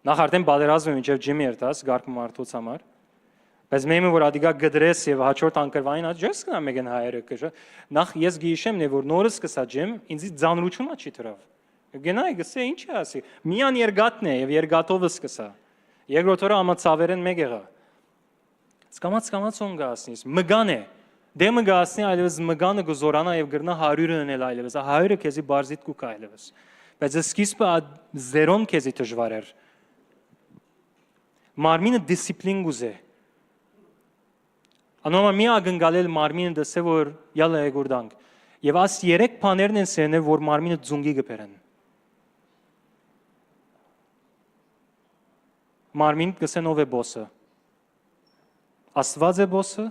Նախ արդեն բادرազմ եմ ինչև ջիմի երտաս գարկում մարդուց համար Բայց մեմը որ ադիգա գդրես եւ հաջորդ անկրվային աջես կնա մեգն հայերը կժ նախ ես գիշեմ նե որ նորս կսաջեմ ինձ ձանրությունը չի թրավ գնայ գսե ինչ է ասի միան երգատն է եւ երգատովս կսա երկրորդ օրը ամացավերեն մեկ եղա սկամած ոնք ասնիս մգան է դեմը գասնի այլևս մգանը գզորանա եւ գրնա 100-ը ընել այլևս 100-ը քեզի բարձիտ կու կայլևս բայց սկիզբը զերոն քեզի դժվար էր մարմինը դիսցիպլին գուզե անոմա մի ագնգալել մարմինը դսե որ յալը եգուրդանք եւ աս 3 բաներն են սերնել որ մարմինը ձունգի գբերեն մարմին կսեն ով է բոսը Աստված է բոսը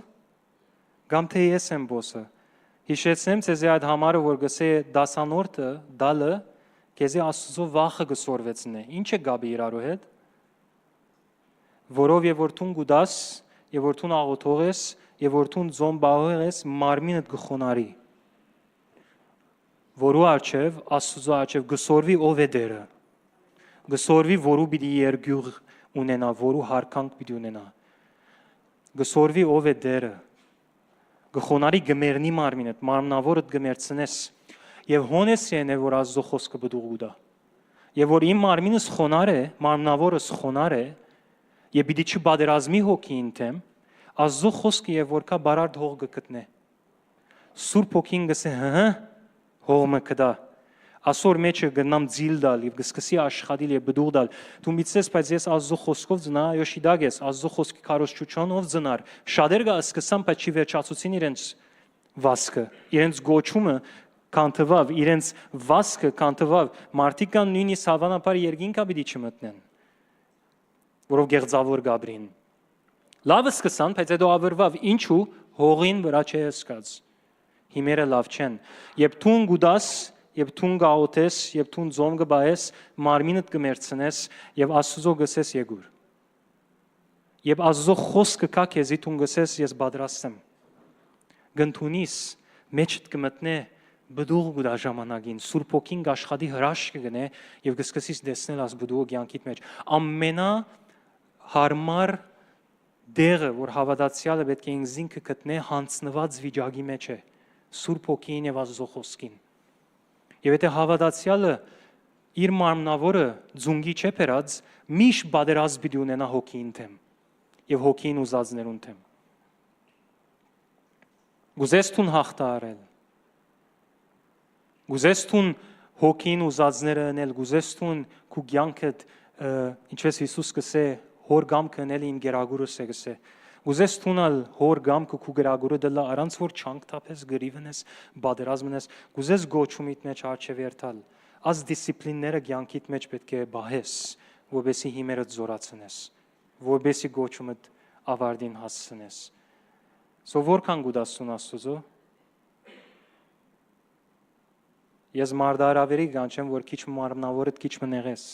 Կամ թե ես եմ բոսը հիշեցնեմ ցեզի այդ համարը որ գսե դասանորդը դալը քեզի Աստծո վախը գսորվեցնե ինչ է գաբի իրարու հետ որով եւ որ տուն գուդաս եւ որ տուն աղոթողես եւ որ տուն ձոն բաղես մարմինդ գխոնարի որու արչեվ Աստծո արչեվ գսորվի ով է դերը գսորվի որու պիտի երգյուղ ունենա որու հարկանք պիտի ունենա գսորվի ով է դերը գխոնարի գմերնի մարմինդ մարմնավորդ գմերցնես եւ հոնեսեն է որ Աստծո խոսքը բդուղուդա եւ որ իմ մարմինս խոնար է մարմնավորս խոնար է եւ պիտի չբادرազմի հոգին թեմ Աստծո խոսքը եւ որքա բարարդ հող գտնե Սուրբ հոգին գսե հողը կդա Ասոր մեջը գնամ ձիլ դալ եւ գսկսի աշխատիլ եւ բդուղ դալ դու միցես բայց ես Աստծո խոսքով ծնա յոշիդագես Աստծո խոսքի կարոշչությունով ծնար շատեր գա սկսան բայց չի վերջացուցին իրենց վասկը իրենց գոչումը կանտվավ իրենց վասկը կանտվավ մարտիկան նույնիսկ հավանաբար երկինքա պիտի չմտնեն որով գեղձավոր գաբրին լավը սկսան բայց հետո ավրվավ ինչու հողին վրա չէ սկած հիմերը լավ չեն եւ թուն գուդաս Եվ թուն գաոթես, եւ թուն ձոմ գբայես, մարմինդ կմերցնես եւ Աստծո գսես եգուր։ Եվ Աստծո խոսքը կա քեզի թուն գսես ես բادرաստեմ։ Գնթունիս մեջդ կմտնե բդուղ գուդա ժամանակին, Սուրբ ոգին աշխատի հրաշք կգնե եւ գսկսիս դեսնել աս բդուղ կյանքիդ մեջ։ Ամենա հարմար դեղը, որ հավատացյալը պետք է ինքնին գտնե հանցնված վիճակի մեջ է, Սուրբ ոգին եւ Աստծո խոսքին։ Եվ եթե հավատացյալը իր մարմնավորը ձունգի չէ բերած, միշտ բادرազմ պիտի ունենա հոգին թեմ եւ հոգին ուզածներուն թեմ։ Գուզես տուն հաղթարել։ Գուզես տուն հոգին ուզածները անել, գուզես տուն քու կյանքդ ինչպես Հիսուս կսե հոր գամքը անել իմ գերագուրս է կսե։ Գուզես տունալ հոր գամքը քու գերագուրը դլա առանց որ չանք թափես գրիվնես բادرազմնես գուզես գոչումիդ մեջ արչև երթալ աս դիսցիպլինները կյանքիդ մեջ պետք է բահես որովհետեւ հիմերդ զորացնես որովհետեւ գոչումդ ավարտին հասցնես սովորքան գուդասուն Աստծո ես մարդարավերի գանչեմ որ քիչ մարմնավորդ քիչ մնեղես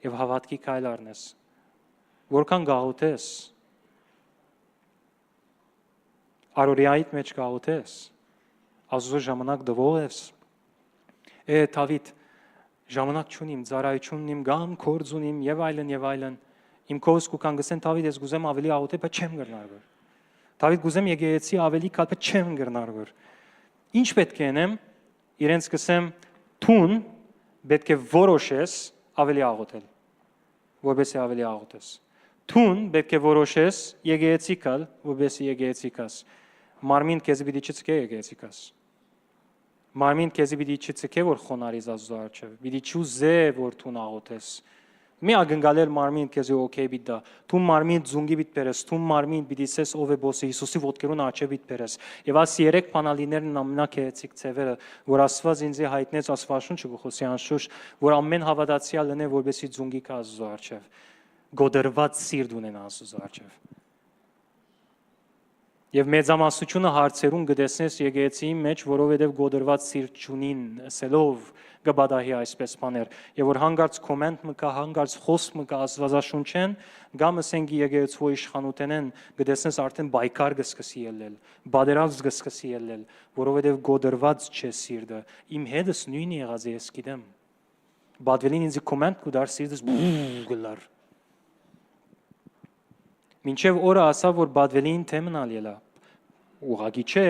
եւ հավատքի քայլ առնես որքան գաղութես Արորիայիդ մեջ գաղութես, Աստծո ժամանակ դվող ես, Դավիթ, ժամանակ չունիմ, ծառայություն ունիմ, գամ, քորձ ունիմ եւ այլն, իմ կողս կուքան գսեն Դավիթ, ես գուզեմ ավելի աղոթել, բայց չեմ գրնար որ։ Դավիթ գուզեմ եկեղեցի ավելի կալ, բայց չեմ գրնար որ։ Ինչ պետք է անեմ, իրենց գսեմ թուն պետք է որոշես ավելի աղոթել, որովհետեւ ավելի աղոթես։ Թուն պետք է որոշես եկեղեցի կալ, որովհետեւ եկեղեցի կաս։ Մարմին քեզի պիտի չծկե եկեցիկաս։ Մարմին քեզի պիտի չծկե որ խոնարհի Աստծո արչև։ Պիտի չուզե որ տուն աղոթես։ Մի ագնգալեր մարմին քեզի օքեյ բիդա։ Տու մարմին ձունգի բիտ բերես, տու մարմին պիտի սես ով է բոսը Հիսուսի ոտքերուն արչև բիտ բերես։ Եվ աս 3 բանալիներն ամենակեղեցիկ ծևերը, որ Աստված ինձ հայտնեց Աստվածաշունչը գխոսի անշուշտ, որ ամեն հավատացյալ լինե որբեսի ձունգի կա Աստծո արչև։ Գոդրված սիրտ ունենա Աստծո արչև։ Եվ մեծամասնությունը հարցերուն գտեսնես եկեղեցիի մեջ, որովհետև գոդրված սիրտ չունին, ասելով գբադահի այսպես բաներ, եւ որ հանգարց կոմենտ մը կա, հանգարց խոսք մը կա Աստվածաշունչեն, գամ ասենք եկեղեցու իշխանութենեն գտեսնես արդեն բայկար գսկսի ելնել, բادرազմ գսկսի ելնել, որովհետև գոդրված չէ սիրտը, իմ հետս նույնն եղած է, ես գիտեմ։ Բադվելին ինձ կոմենտ կուդար սիրտս գլար։ Մինչև օրը ասավ, որ բադվելին թե մնալ ելա։ Ուղղակի չէ,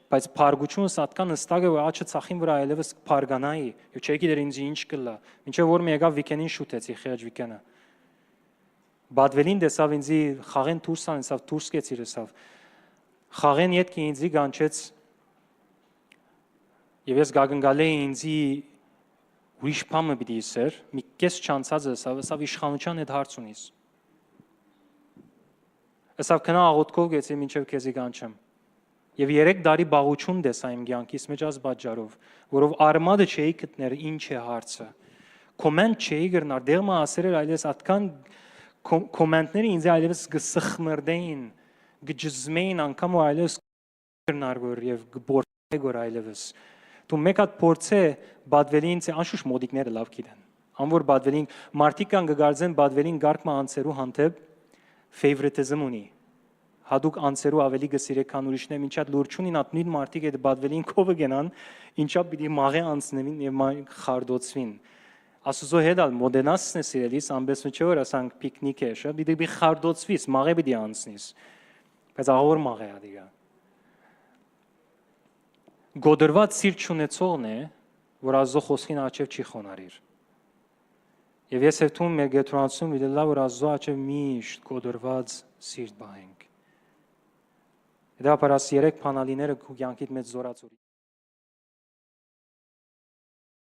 բայց փարգությունը սատկան նստակ է, որ աչը ցախին վրա այլևս փարգանայի, եւ չէ գիտեր ինձ ինչ կլա։ Մինչև որ մի եկավ վիկենին շուտեցի, խեղճ վիկենը։ Բադվելին դեսավ ինձի խաղեն դուրս անցավ, դուրս կեցիր ասավ։ Խաղեն յետքի ինձի գանչեց եւ ես գագնգալ էի ինձի ուրիշ բամը պիտի իսեր, մի կես չանցած ասավ իշխանության հետ հարց ունիս։ Ասավ քնա աղոթքով գեցի մինչև քեզի կանչեմ։ Եվ 3 տարի բաղություն դեսա իմ կյանքիս մեջ այս պատճառով, որով արմատը չէի գտներ ինչ է հարցը։ Կոմենտ չէի գրնար, դեղմը ասեր էր այլևս atkan կոմենտները ինձ այլևս գսխմրդեին, գջզմեին անգամ ու այլևս գրնար գոր եւ գբորտե գոր այլևս։ Դու մեկ հատ փորձե բադվելին ցե անշուշ մոդիկները լավ գիտեն։ Անոր բադվելին մարտիկան գգարձեն բադվելին գարկմա անցերու հանդեպ favoritism ունի։ Հadouk անցերու ավելի գսիրե քան ուրիշները, ինչ այդ լուրջ ունին ատնույն մարտիկ այդ բադվելին կովը գնան, ինչա պիտի մաղե անցնեն եւ խարդոցվին։ Ասուզո հետալ մոդենասն է սիրելիս, ամբեսը չէ որ ասանք պիկնիկ է, շա, պիտի խարդոցվիս, մաղե պիտի անցնիս։ Բայց ահավոր մաղե ա դիգա։ Գոդրված սիրտ չունեցողն է, որ Աստծո խոսքին աչև չի խոնարհիր։ Եվ ես հետում մեր գետրոնացում videla որ Աստծո աչև միշտ գոդրված սիրտ բահենք։ Դա պարաս 3 փանալիները քու կյանքիդ մեջ զորացուրի։